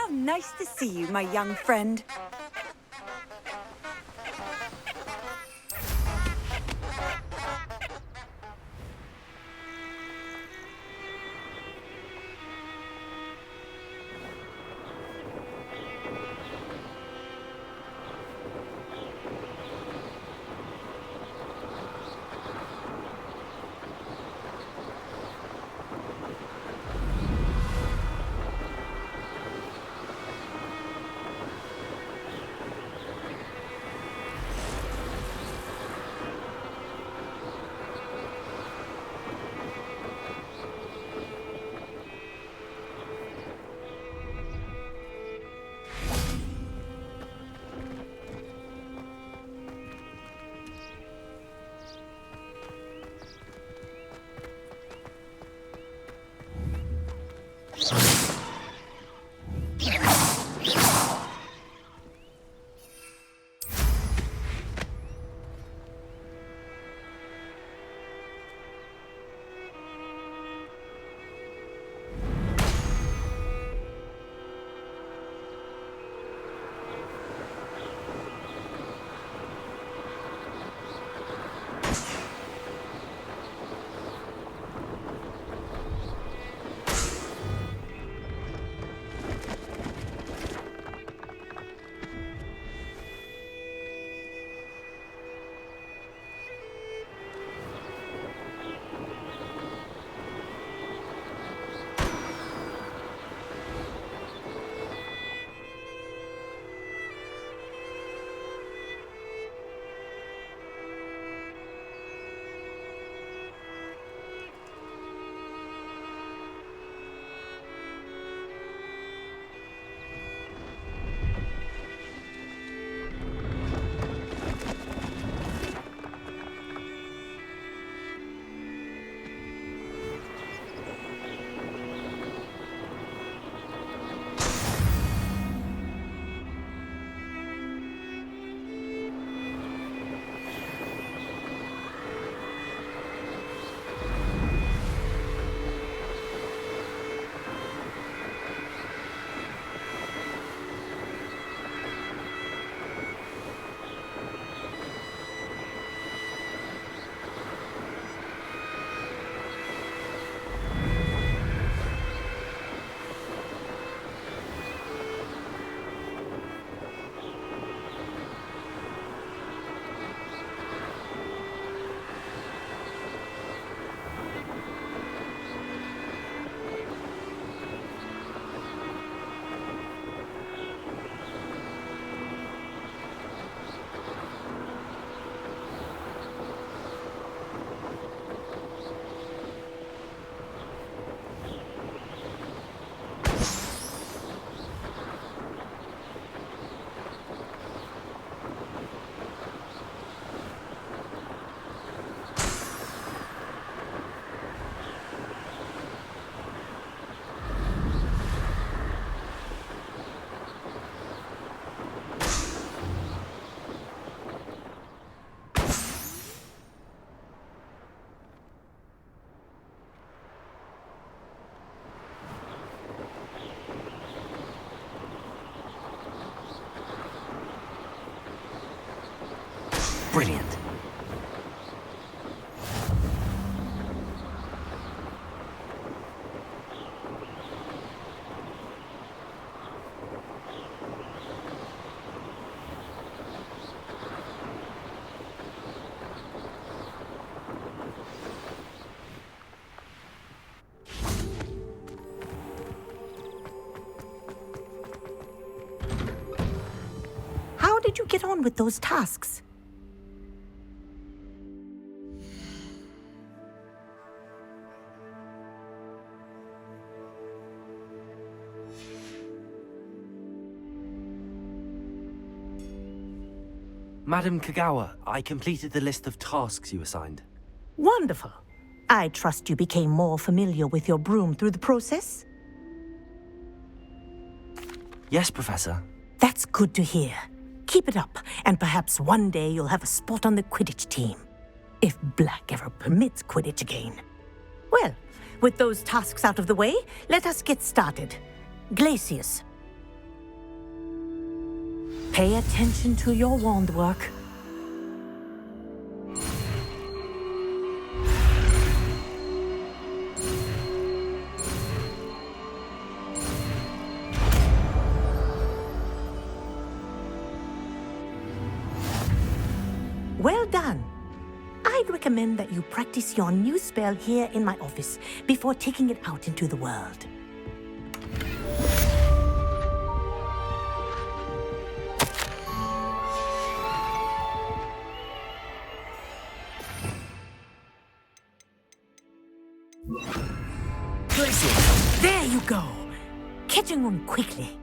How nice to see you, my young friend. Brilliant. How did you get on with those tasks? Madam Kagawa, I completed the list of tasks you assigned. Wonderful. I trust you became more familiar with your broom through the process? Yes, Professor. That's good to hear. Keep it up, and perhaps one day you'll have a spot on the Quidditch team. If Black ever permits Quidditch again. Well, with those tasks out of the way, let us get started. Glacius, Pay attention to your wand work. Well done. I'd recommend that you practice your new spell here in my office before taking it out into the world. There you go. Catching on quickly.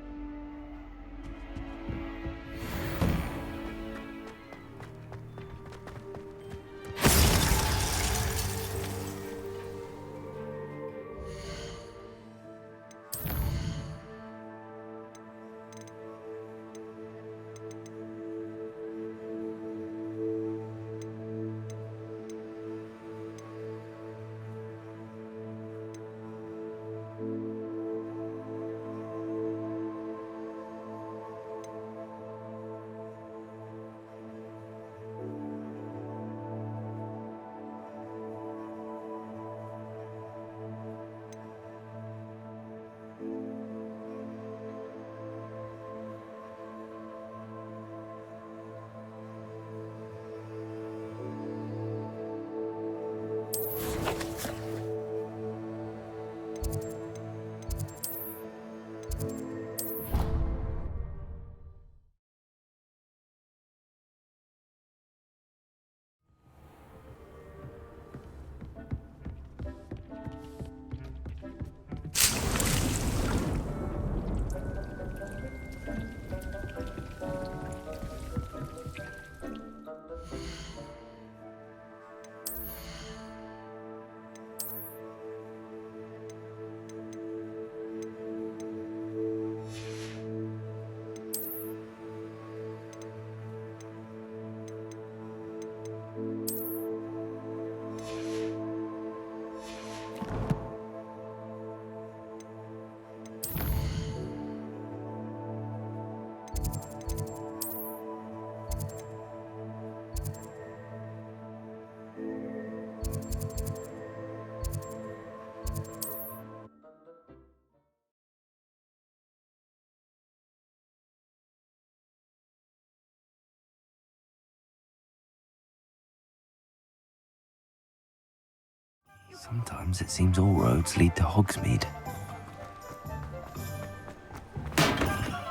Sometimes it seems all roads lead to Hogsmeade.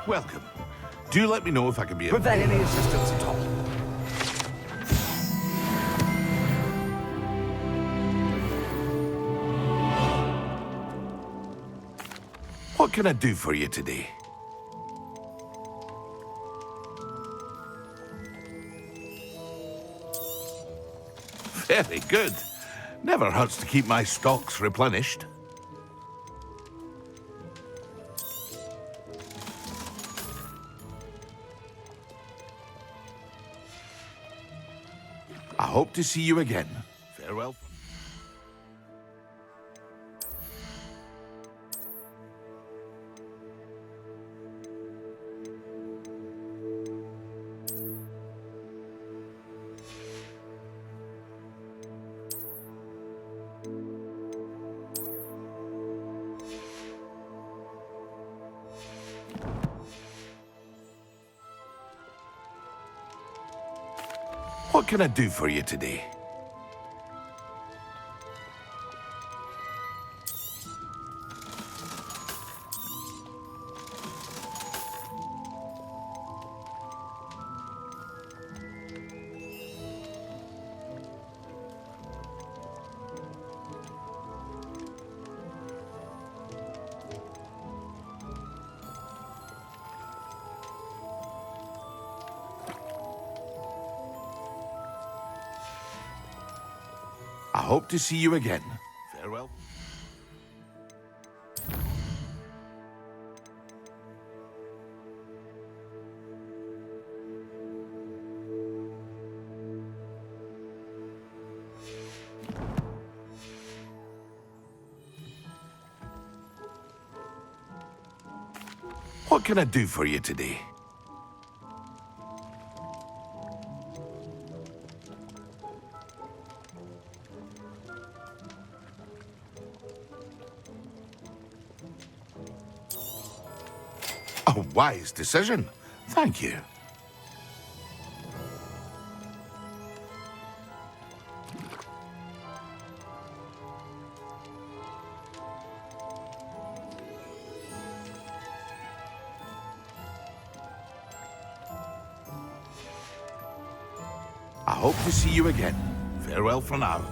Welcome. Do let me know if I can be of Provide any assistance at all. What can I do for you today? Very good. Never hurts to keep my stocks replenished. I hope to see you again. Farewell. What can I do for you today? I hope to see you again. Farewell. What can I do for you today? A wise decision. Thank you. I hope to see you again. Farewell for now.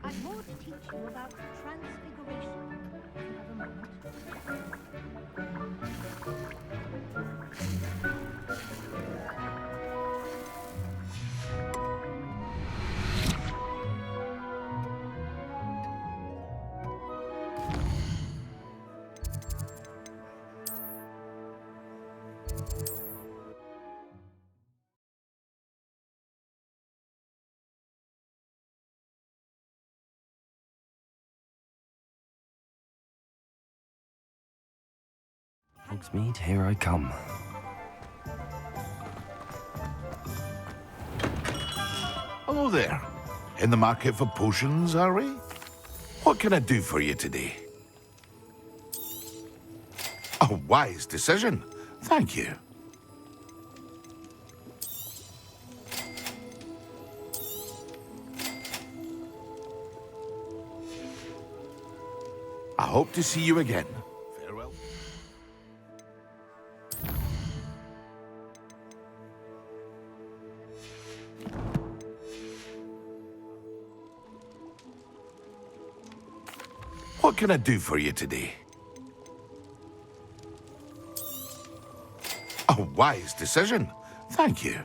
I've more to teach you about transfiguration. If you have a moment. Hogsmeade, here I come. Hello there. In the market for potions, are we? What can I do for you today? A wise decision. Thank you. I hope to see you again. Farewell. What can I do for you today? A wise decision. Thank you.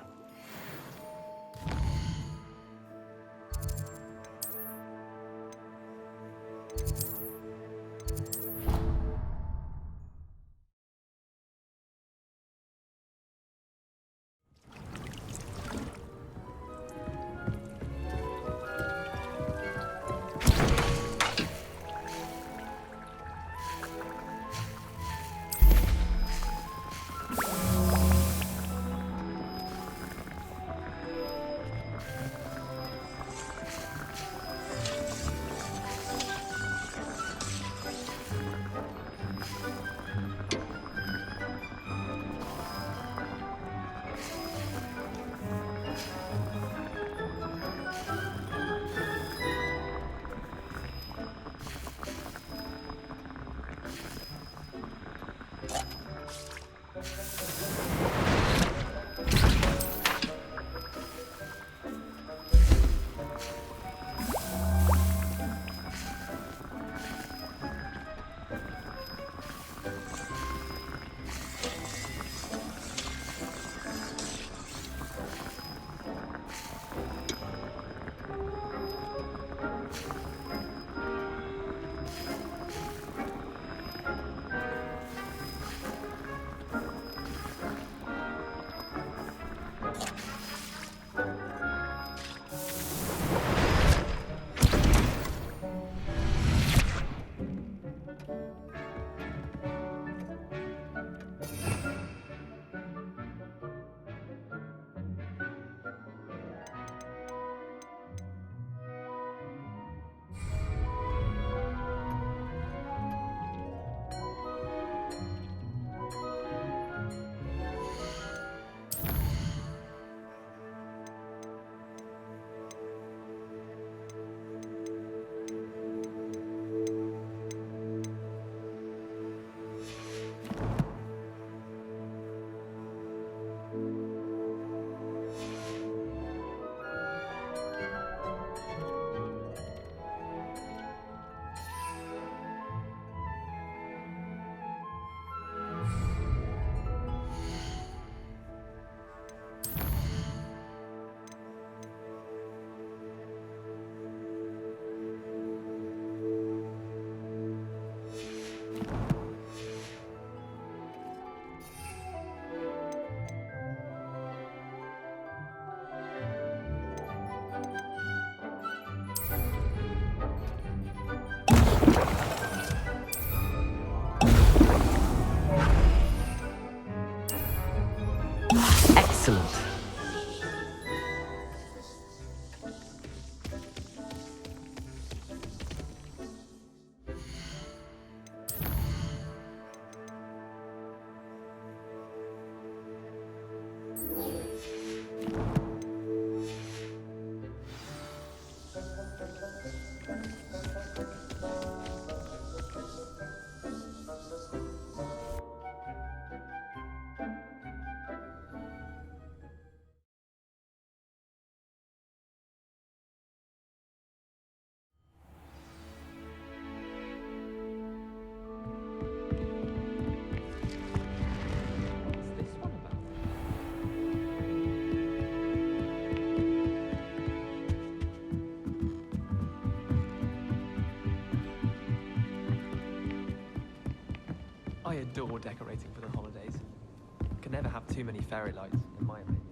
Excellent. I adore decorating for the holidays. Can never have too many fairy lights, in my opinion.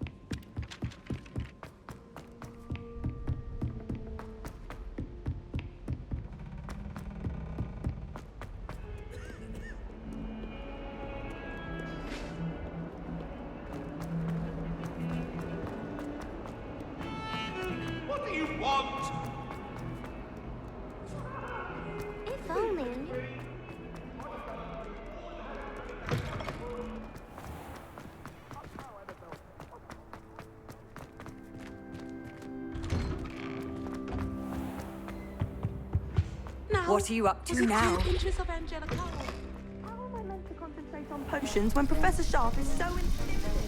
What do you want? If only. What are you up to now? Inches of angelic How am I meant to concentrate on potions when Professor Sharp is so intimidating?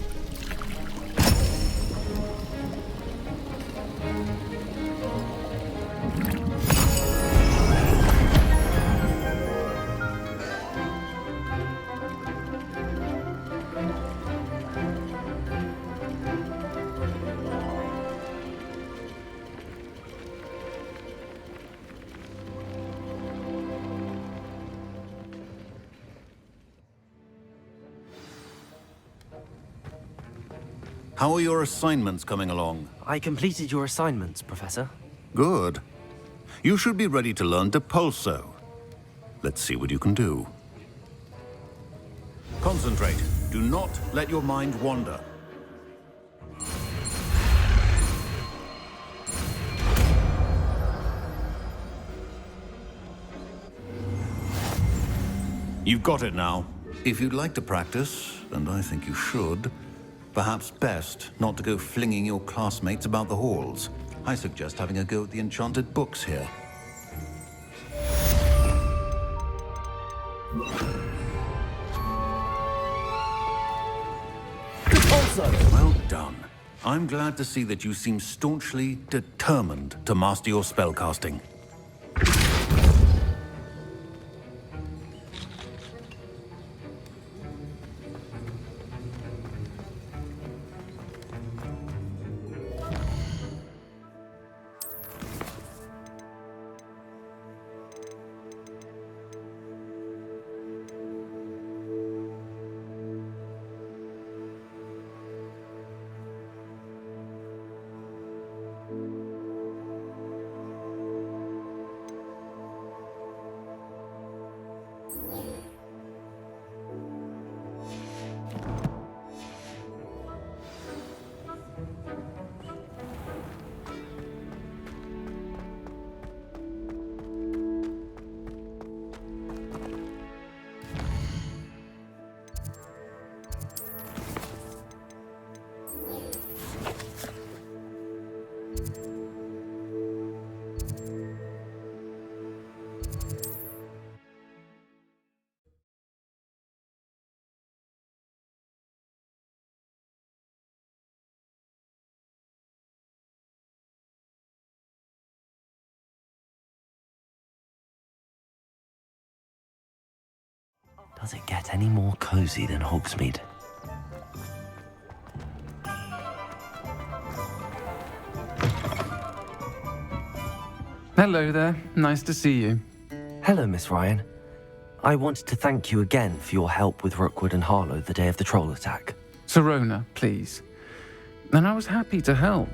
How are your assignments coming along? I completed your assignments, Professor. Good. You should be ready to learn Depulso. Let's see what you can do. Concentrate. Do not let your mind wander. You've got it now. If you'd like to practice, and I think you should, perhaps best not to go flinging your classmates about the halls. I suggest having a go at the enchanted books here. Well done. I'm glad to see that you seem staunchly determined to master your spellcasting. Does it get any more cozy than Hogsmeade? Hello there. Nice to see you. Hello, Miss Ryan. I wanted to thank you again for your help with Rookwood and Harlow the day of the troll attack. Serona, please. And I was happy to help.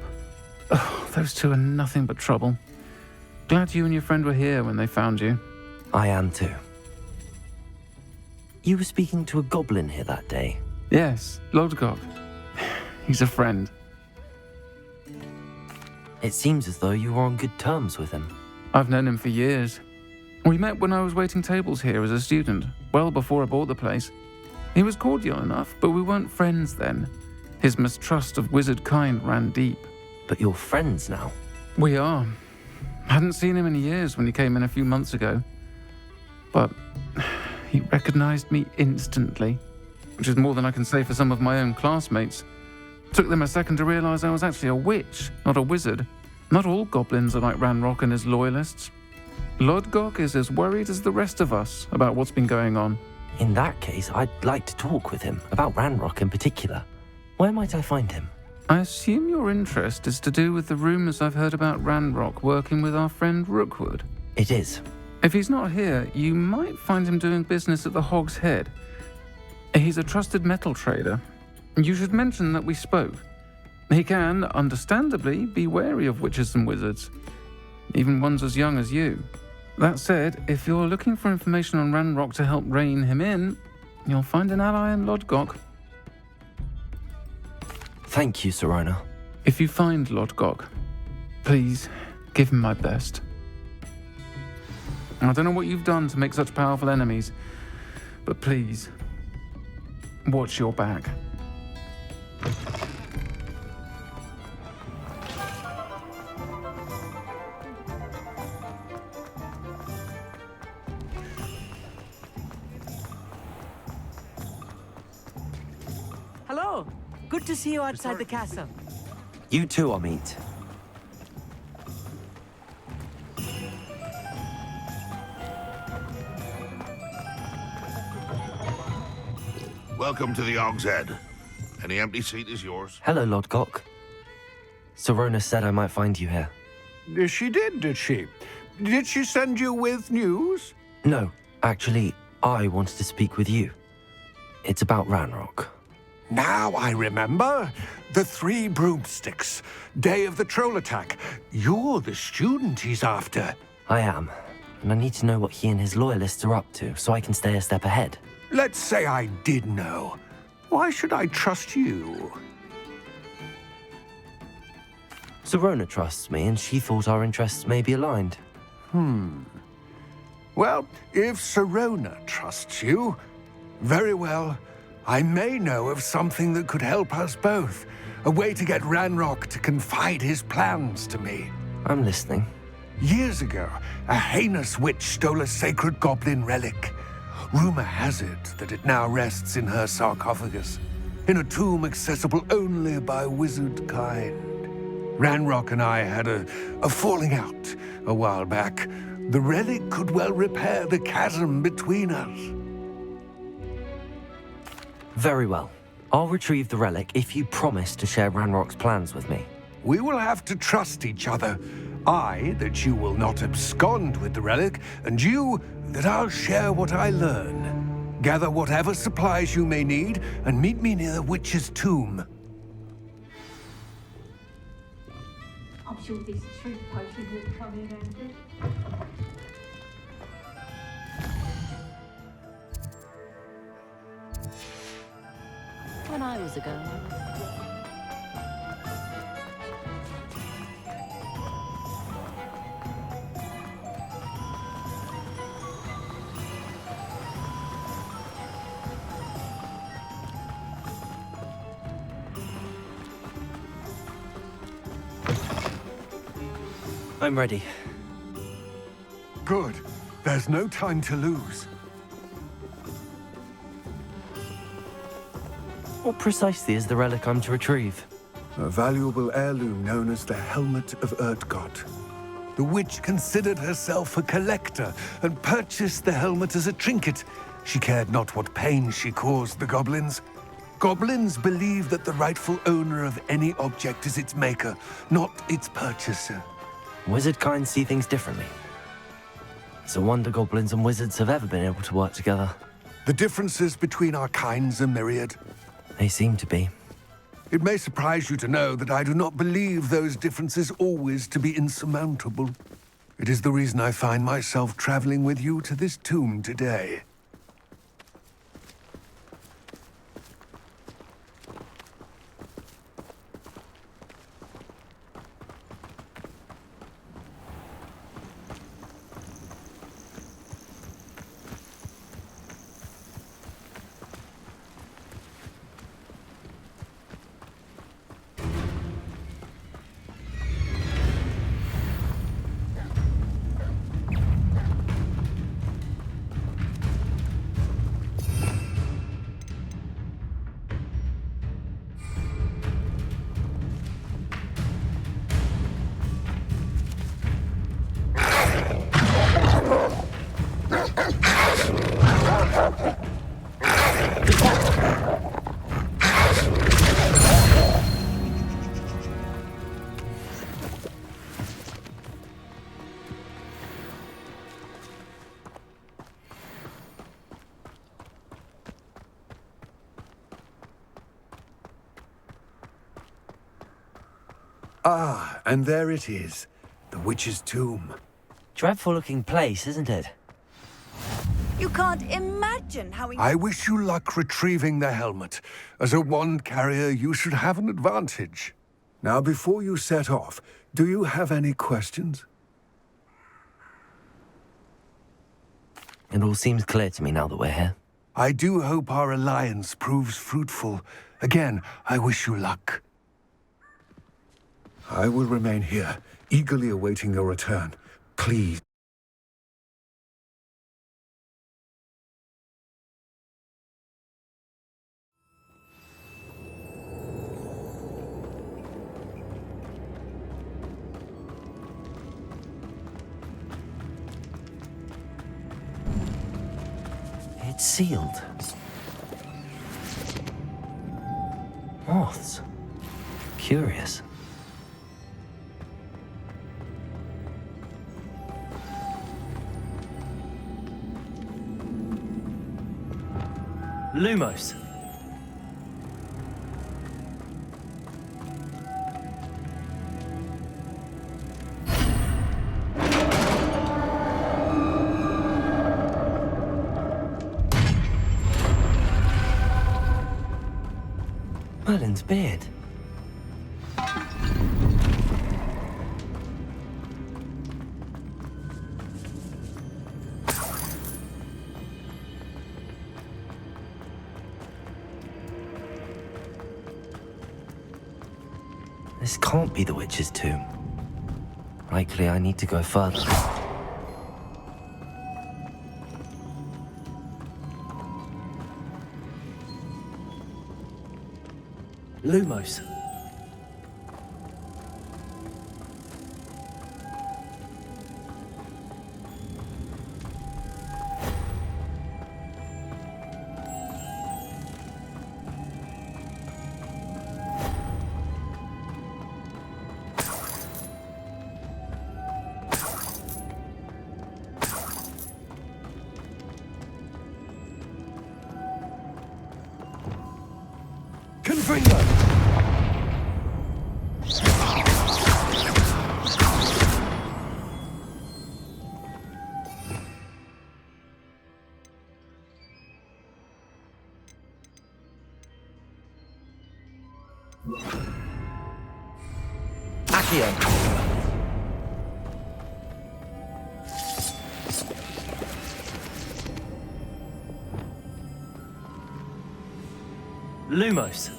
Oh, those two are nothing but trouble. Glad you and your friend were here when they found you. I am too. You were speaking to a goblin here that day. Yes, Lodgok. He's a friend. It seems as though you were on good terms with him. I've known him for years. We met when I was waiting tables here as a student, well before I bought the place. He was cordial enough, but we weren't friends then. His mistrust of wizard kind ran deep. But you're friends now? We are. Hadn't seen him in years when he came in a few months ago. But he recognized me instantly, which is more than I can say for some of my own classmates. Took them a second to realize I was actually a witch, not a wizard. Not all goblins are like Ranrock and his loyalists. Lodgok is as worried as the rest of us about what's been going on. In that case, I'd like to talk with him, about Ranrock in particular. Where might I find him? I assume your interest is to do with the rumors I've heard about Ranrock working with our friend Rookwood. It is. If he's not here, you might find him doing business at the Hog's Head. He's a trusted metal trader. You should mention that we spoke. He can, understandably, be wary of witches and wizards, even ones as young as you. That said, if you're looking for information on Ranrock to help rein him in, you'll find an ally in Lodgok. Thank you, Serona. If you find Lodgok, please give him my best. I don't know what you've done to make such powerful enemies, but please, watch your back. Hello. Good to see you outside the castle. You too, Amit. Welcome to the Hog's Head. Any empty seat is yours. Hello, Lodgok. Serona said I might find you here. She did she? Did she send you with news? No, actually, I wanted to speak with you. It's about Ranrock. Now I remember. The 3 broomsticks. Day of the troll attack. You're the student he's after. I am, and I need to know what he and his loyalists are up to so I can stay a step ahead. Let's say I did know. Why should I trust you? Serona trusts me, and she thought our interests may be aligned. Well, if Serona trusts you, very well. I may know of something that could help us both. A way to get Ranrock to confide his plans to me. I'm listening. Years ago, a heinous witch stole a sacred goblin relic. Rumor has it that it now rests in her sarcophagus, in a tomb accessible only by wizard kind. Ranrock and I had a falling out a while back. The relic could well repair the chasm between us. Very well. I'll retrieve the relic if you promise to share Ranrock's plans with me. We will have to trust each other. I, that you will not abscond with the relic, and you, that I'll share what I learn. Gather whatever supplies you may need, and meet me near the witch's tomb. I'm sure this truth potion will come in handy. When I was a girl. I'm ready. Good. There's no time to lose. What precisely is the relic I'm to retrieve? A valuable heirloom known as the Helmet of Urtgott. The witch considered herself a collector and purchased the helmet as a trinket. She cared not what pain she caused the goblins. Goblins believe that the rightful owner of any object is its maker, not its purchaser. Wizard kind see things differently. It's a wonder goblins and wizards have ever been able to work together. The differences between our kinds are myriad. They seem to be. It may surprise you to know that I do not believe those differences always to be insurmountable. It is the reason I find myself traveling with you to this tomb today. Ah, and there it is. The witch's tomb. Dreadful-looking place, isn't it? You can't imagine how I wish you luck retrieving the helmet. As a wand carrier, you should have an advantage. Now, before you set off, do you have any questions? It all seems clear to me now that we're here. I do hope our alliance proves fruitful. Again, I wish you luck. I will remain here, eagerly awaiting your return. Please. It's sealed. Moths. Curious. Lumos. Merlin's beard. This can't be the witch's tomb. Likely I need to go further. Lumos. Confringo! Accio. Lumos.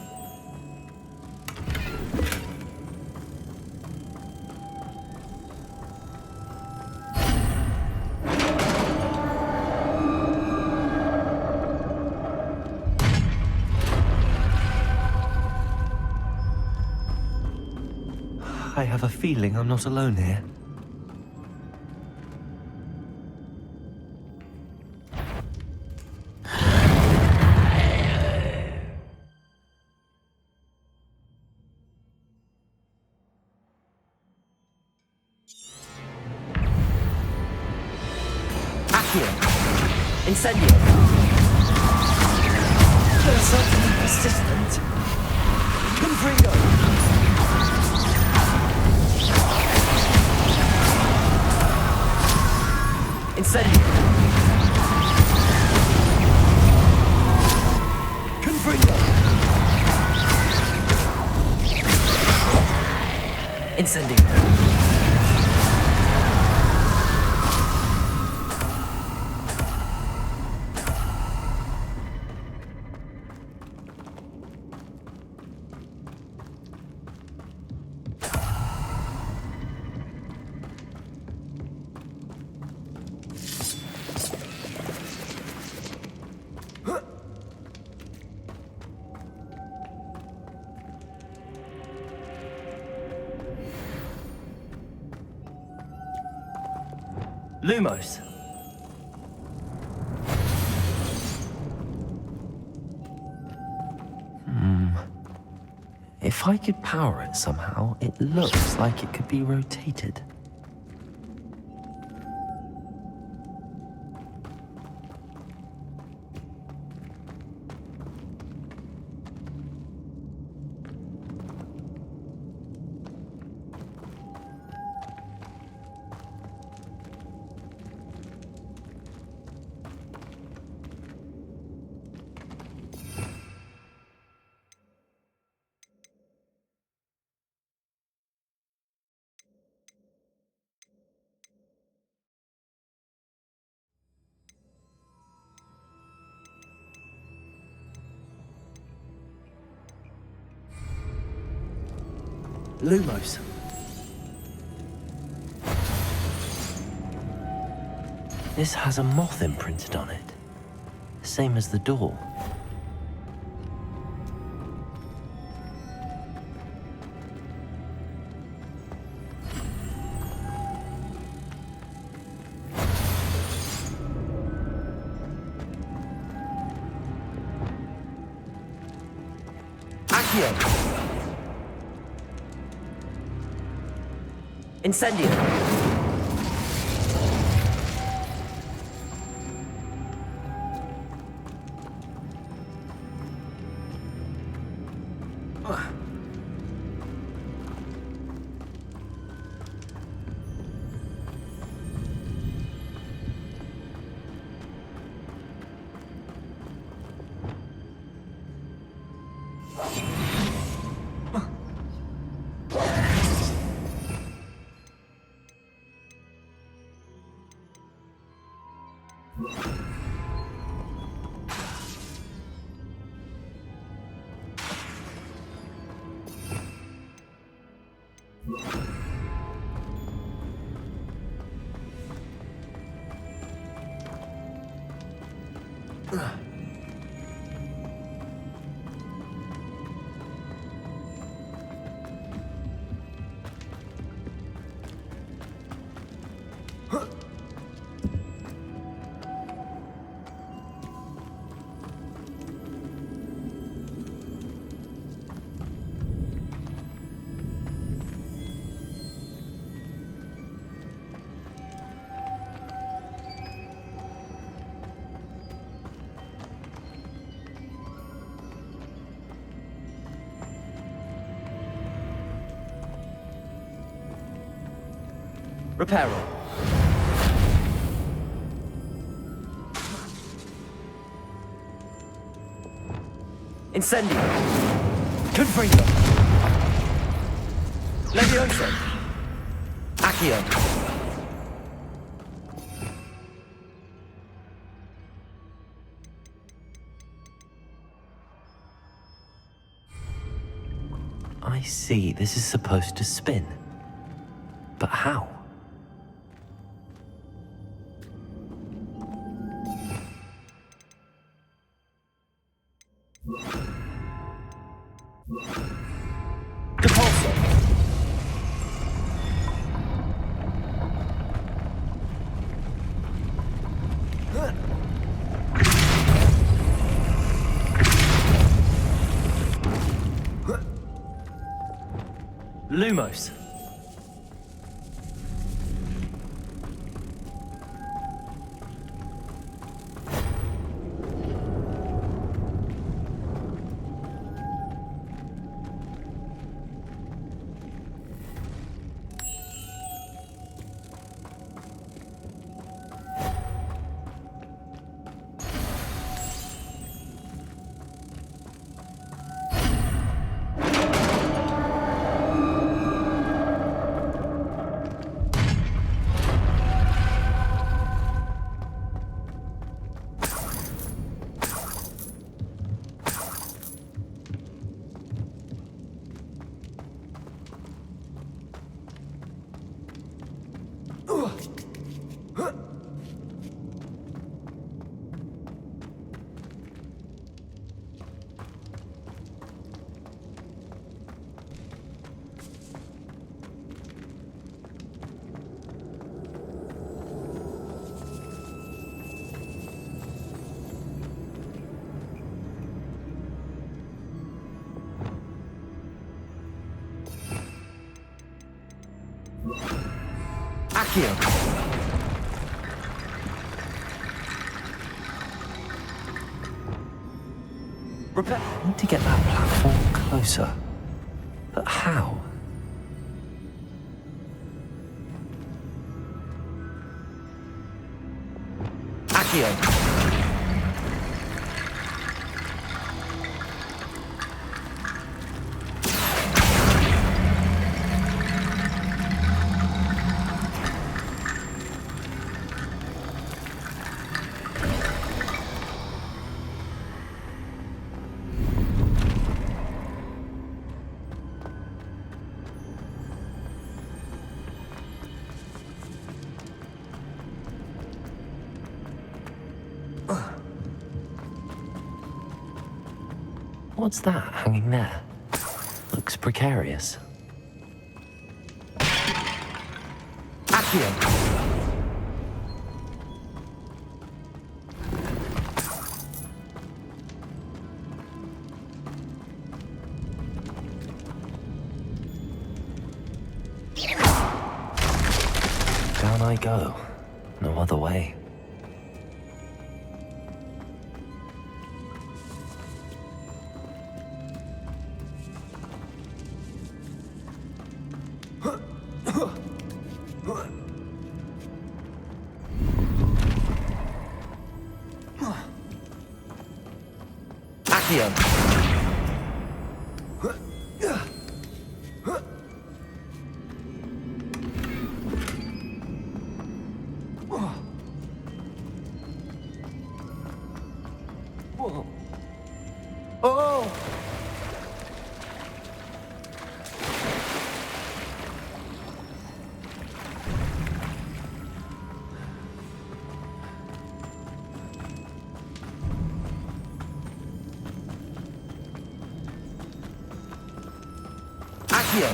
I have a feeling I'm not alone here. Accio. Incendio. They're certainly persistent. Confringo. Incendio. Confringo. Incendio. Lumos. If I could power it somehow, it looks like it could be rotated. Lumos. This has a moth imprinted on it. Same as the door. Incendio! Reparo. Incendio. Confringo. Levioso. Accio. I see. This is supposed to spin. But how? Lumos. Accio. Repair. I need to get that platform closer. But how? Accio. What's that hanging there? Looks precarious. Accio! Down I go. No other way. Accio! Oh! Accio!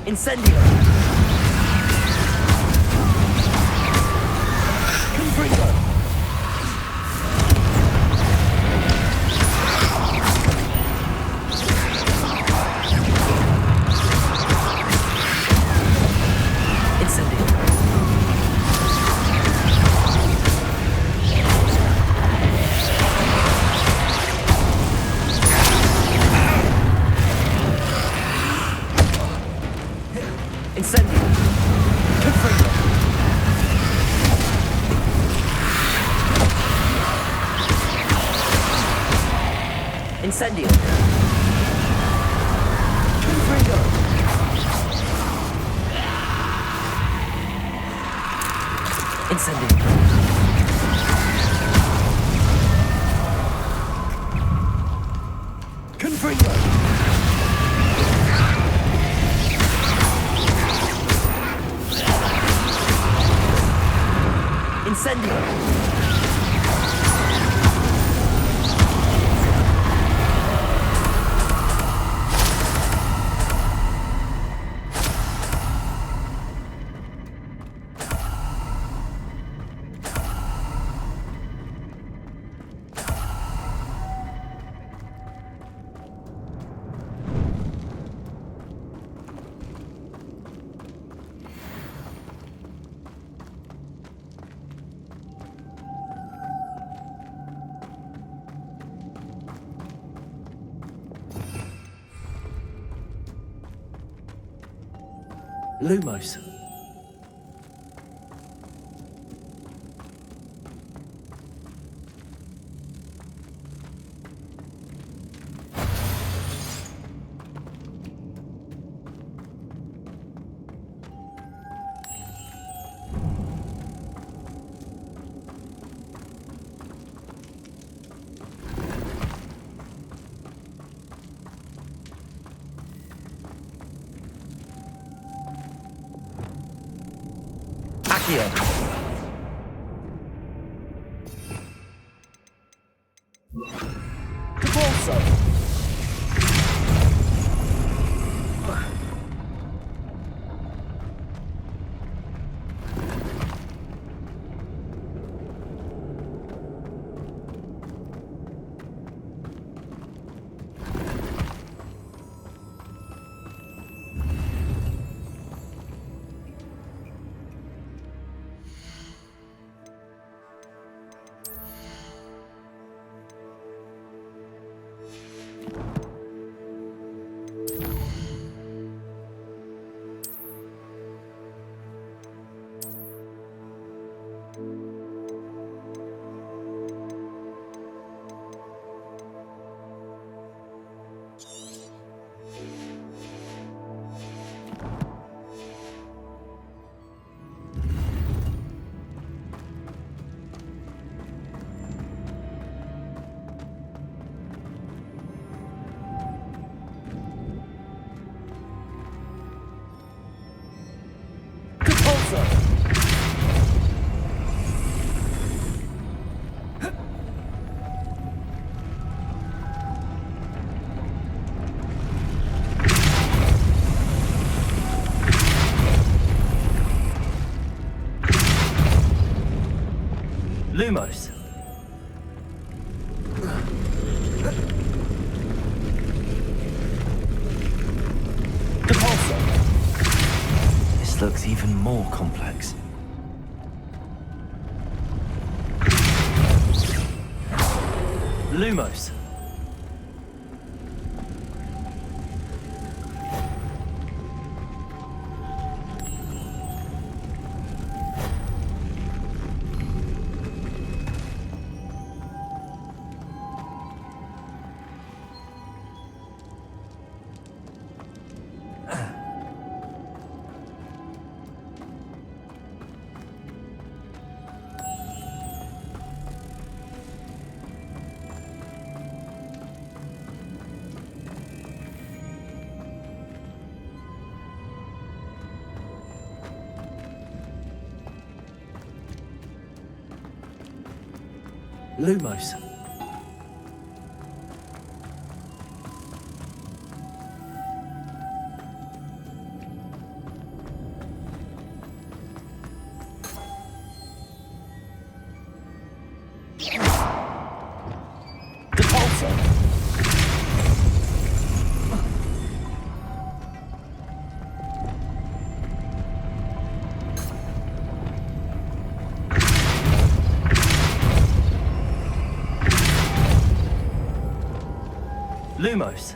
Incendio! Confringo! Incendio! Incendio! Confringo! Incendio! Confringo! Incendio! Confringo! Incendio! Lumos. Accio! Cabalso! Lumos. Depulso. This looks even more complex. Lumos. Lumos. Depulso. Lumos.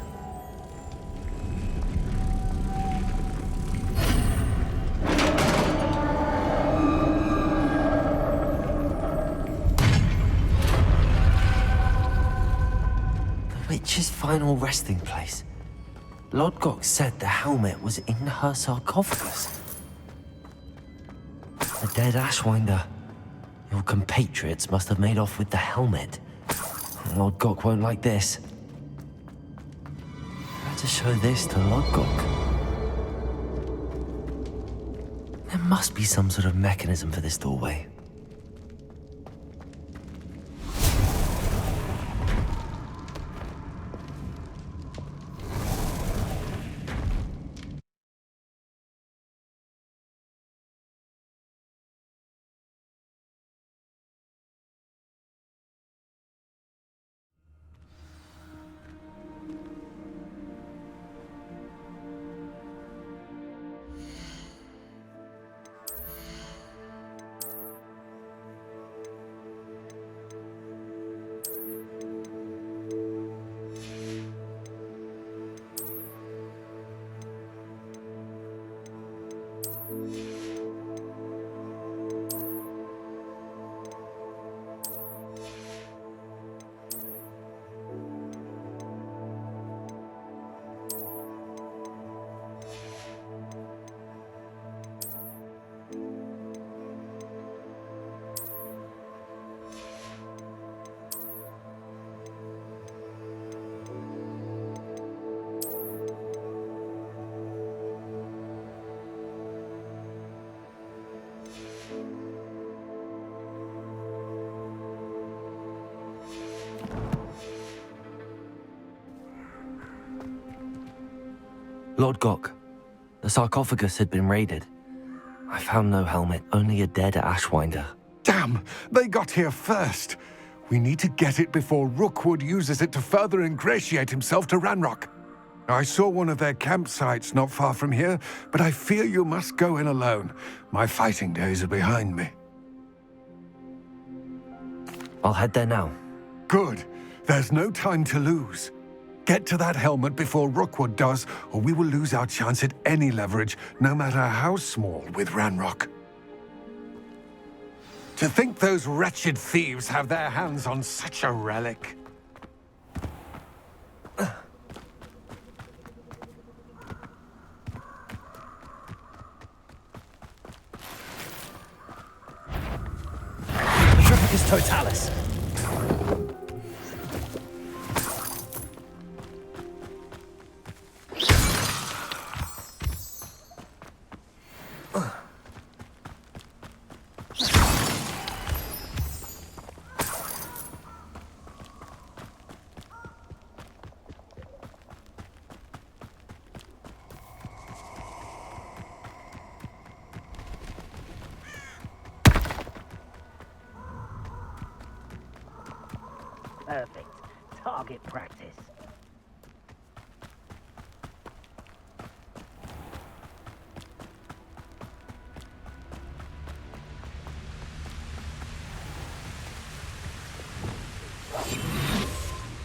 The witch's final resting place. Lodgok said the helmet was in her sarcophagus. The dead Ashwinder. Your compatriots must have made off with the helmet. Lodgok won't like this. To show this to Lodgok. There must be some sort of mechanism for this doorway. Lodgok, the sarcophagus had been raided. I found no helmet, only a dead Ashwinder. Damn! They got here first! We need to get it before Rookwood uses it to further ingratiate himself to Ranrock. I saw one of their campsites not far from here, but I fear you must go in alone. My fighting days are behind me. I'll head there now. Good. There's no time to lose. Get to that helmet before Rookwood does, or we will lose our chance at any leverage, no matter how small, with Ranrock. To think those wretched thieves have their hands on such a relic. Petrificus Totalis. target practice.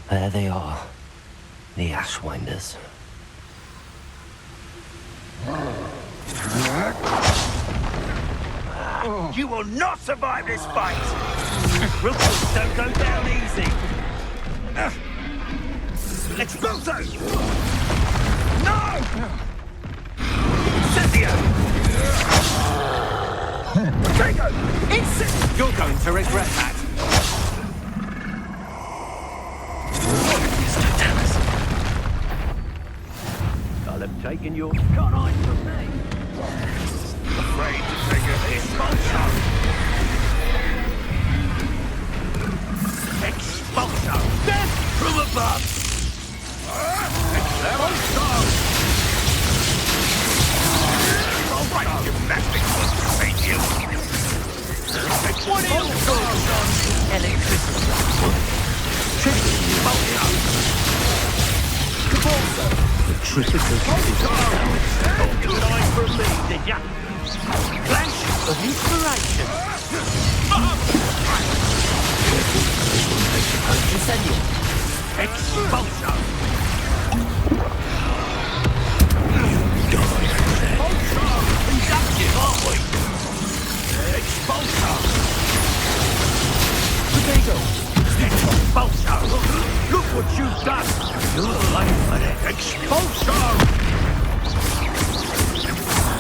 There they are, the Ashwinders. You will not survive this fight! Rookies don't go down easy! Expulso! No! Incendio! Protego! Incend! You're going to regret that. I'll have taken your gun eye from me. Afraid to take a expulso! Expulso! Death from above! Expulso! All right, gymnastics will save you! Expulso! Electricity. Expulso! The trick of the good eye from me, did ya? Flash of inspiration. Incendio. Expulso! Expulso! Conductive, aren't we? Expulso! Protego. Expulso! Look what you've done! You're lying for it. Expulso!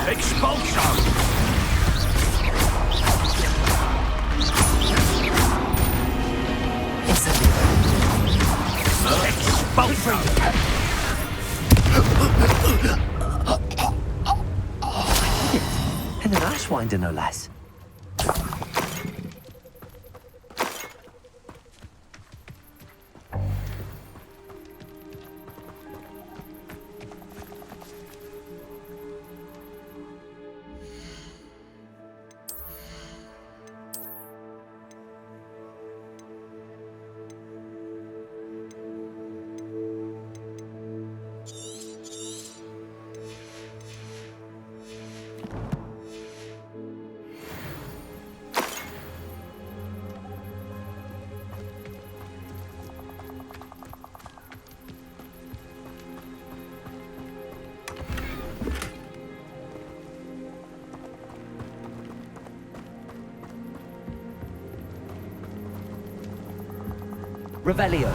Expulso! And an Ashwinder, no less. Revelio.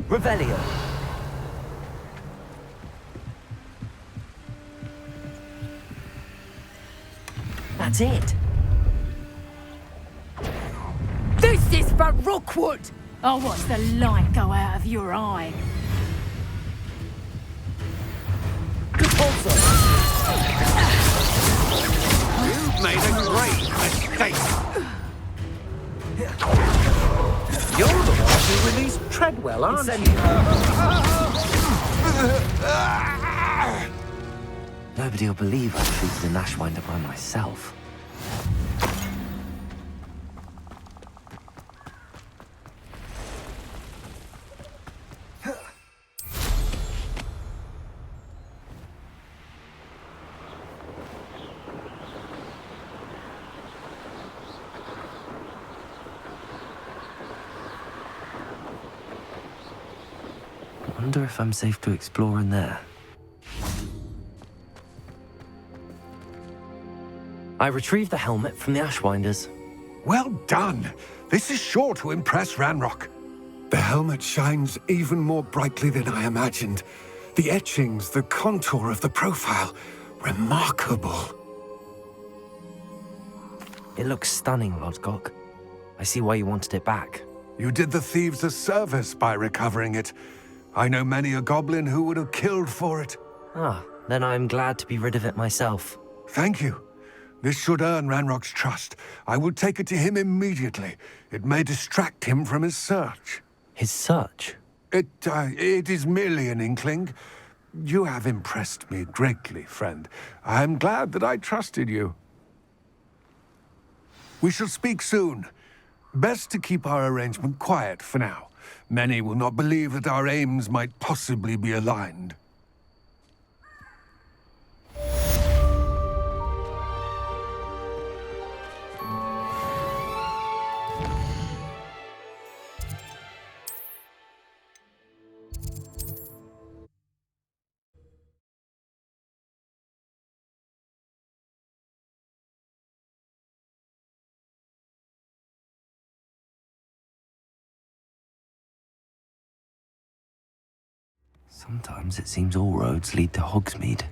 Revelio. That's it. This is for Rookwood! I'll watch the light go out of your eye. You've made a great mistake. You're the one who released Treadwell, aren't you? Nobody will believe I treated an Ashwinder by myself. I wonder if I'm safe to explore in there. I retrieved the helmet from the Ashwinders. Well done. This is sure to impress Ranrock. The helmet shines even more brightly than I imagined. The etchings, the contour of the profile, remarkable. It looks stunning, Lodgok. I see why you wanted it back. You did the thieves a service by recovering it. I know many a goblin who would have killed for it. Ah, then I'm glad to be rid of it myself. Thank you. This should earn Ranrock's trust. I will take it to him immediately. It may distract him from his search. His search? It is merely an inkling. You have impressed me greatly, friend. I am glad that I trusted you. We shall speak soon. Best to keep our arrangement quiet for now. Many will not believe that our aims might possibly be aligned. Sometimes it seems all roads lead to Hogsmeade.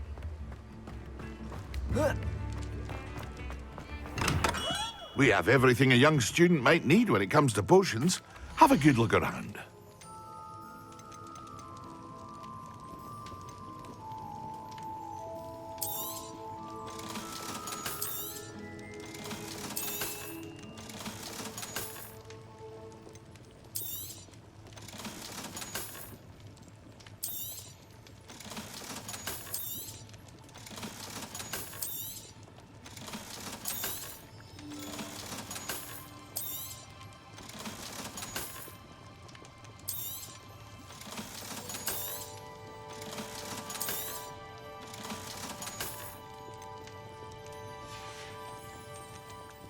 We have everything a young student might need when it comes to potions. Have a good look around.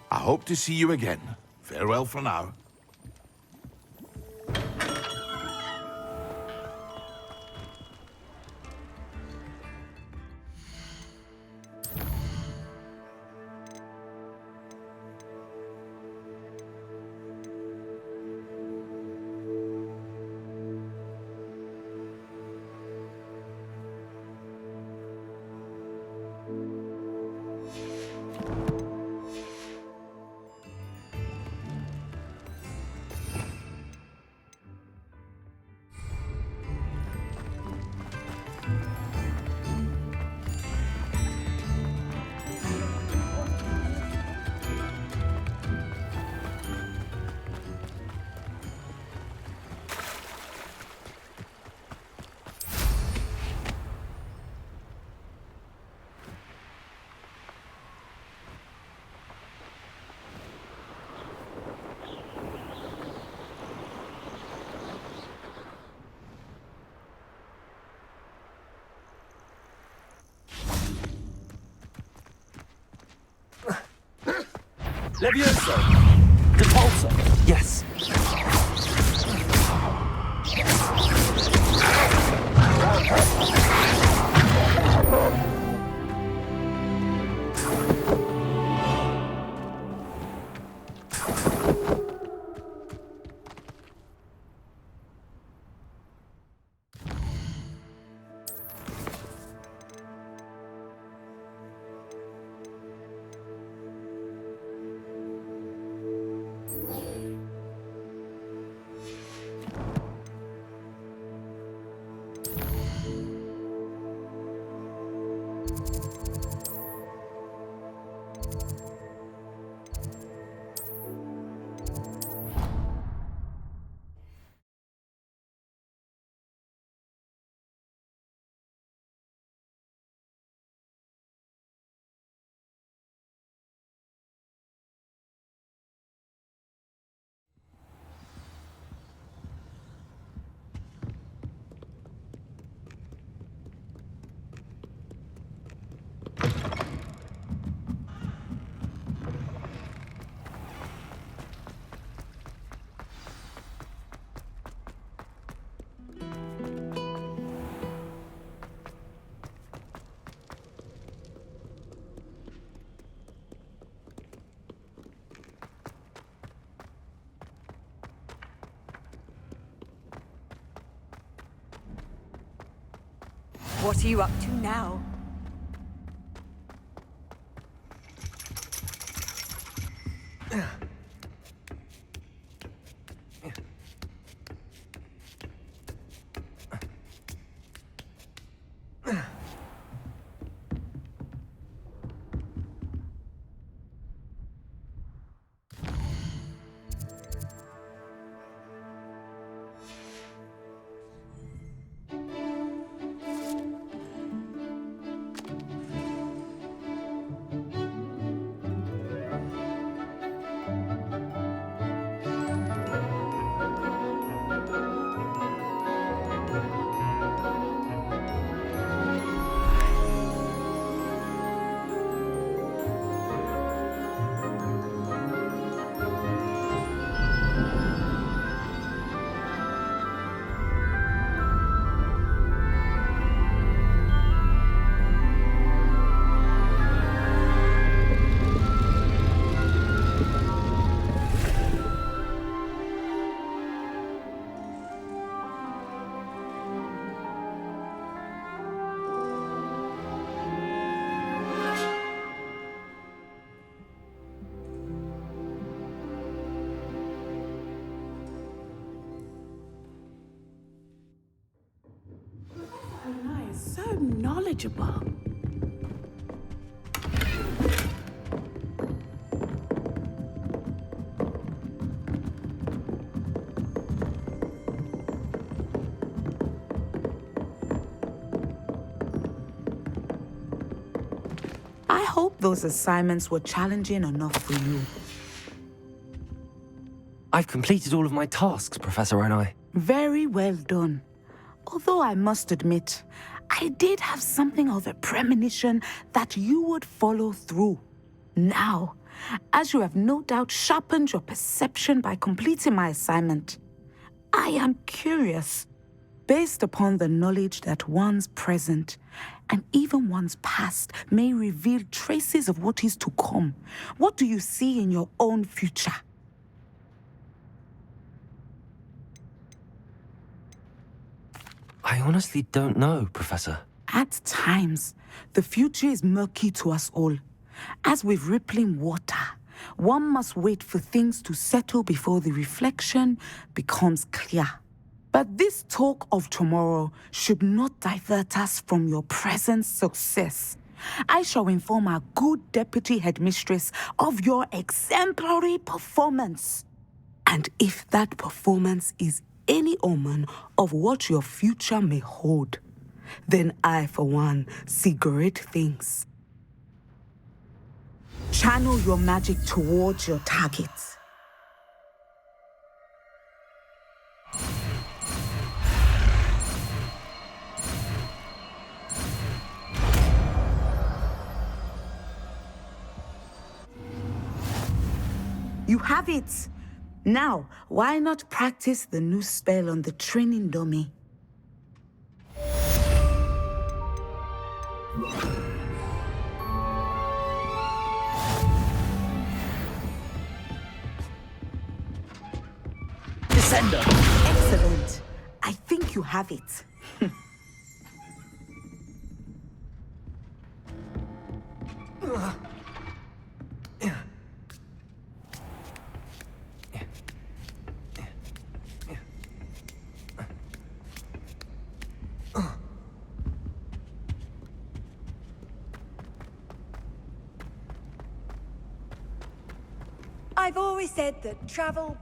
I hope to see you again. Farewell for now. Levioso! Depulso! Yes! What are you up to now? So knowledgeable. I hope those assignments were challenging enough for you. I've completed all of my tasks, Professor Onai. Very well done. Although I must admit, I did have something of a premonition that you would follow through. Now, as you have no doubt sharpened your perception by completing my assignment, I am curious, based upon the knowledge that one's present and even one's past may reveal traces of what is to come. What do you see in your own future? I honestly don't know, Professor. At times, the future is murky to us all. As with rippling water, one must wait for things to settle before the reflection becomes clear. But this talk of tomorrow should not divert us from your present success. I shall inform our good deputy headmistress of your exemplary performance. And if that performance is any omen of what your future may hold, then I, for one, see great things. Channel your magic towards your targets. You have it! Now, why not practice the new spell on the training dummy? Descender! Excellent. I think you have it. I've always said that travel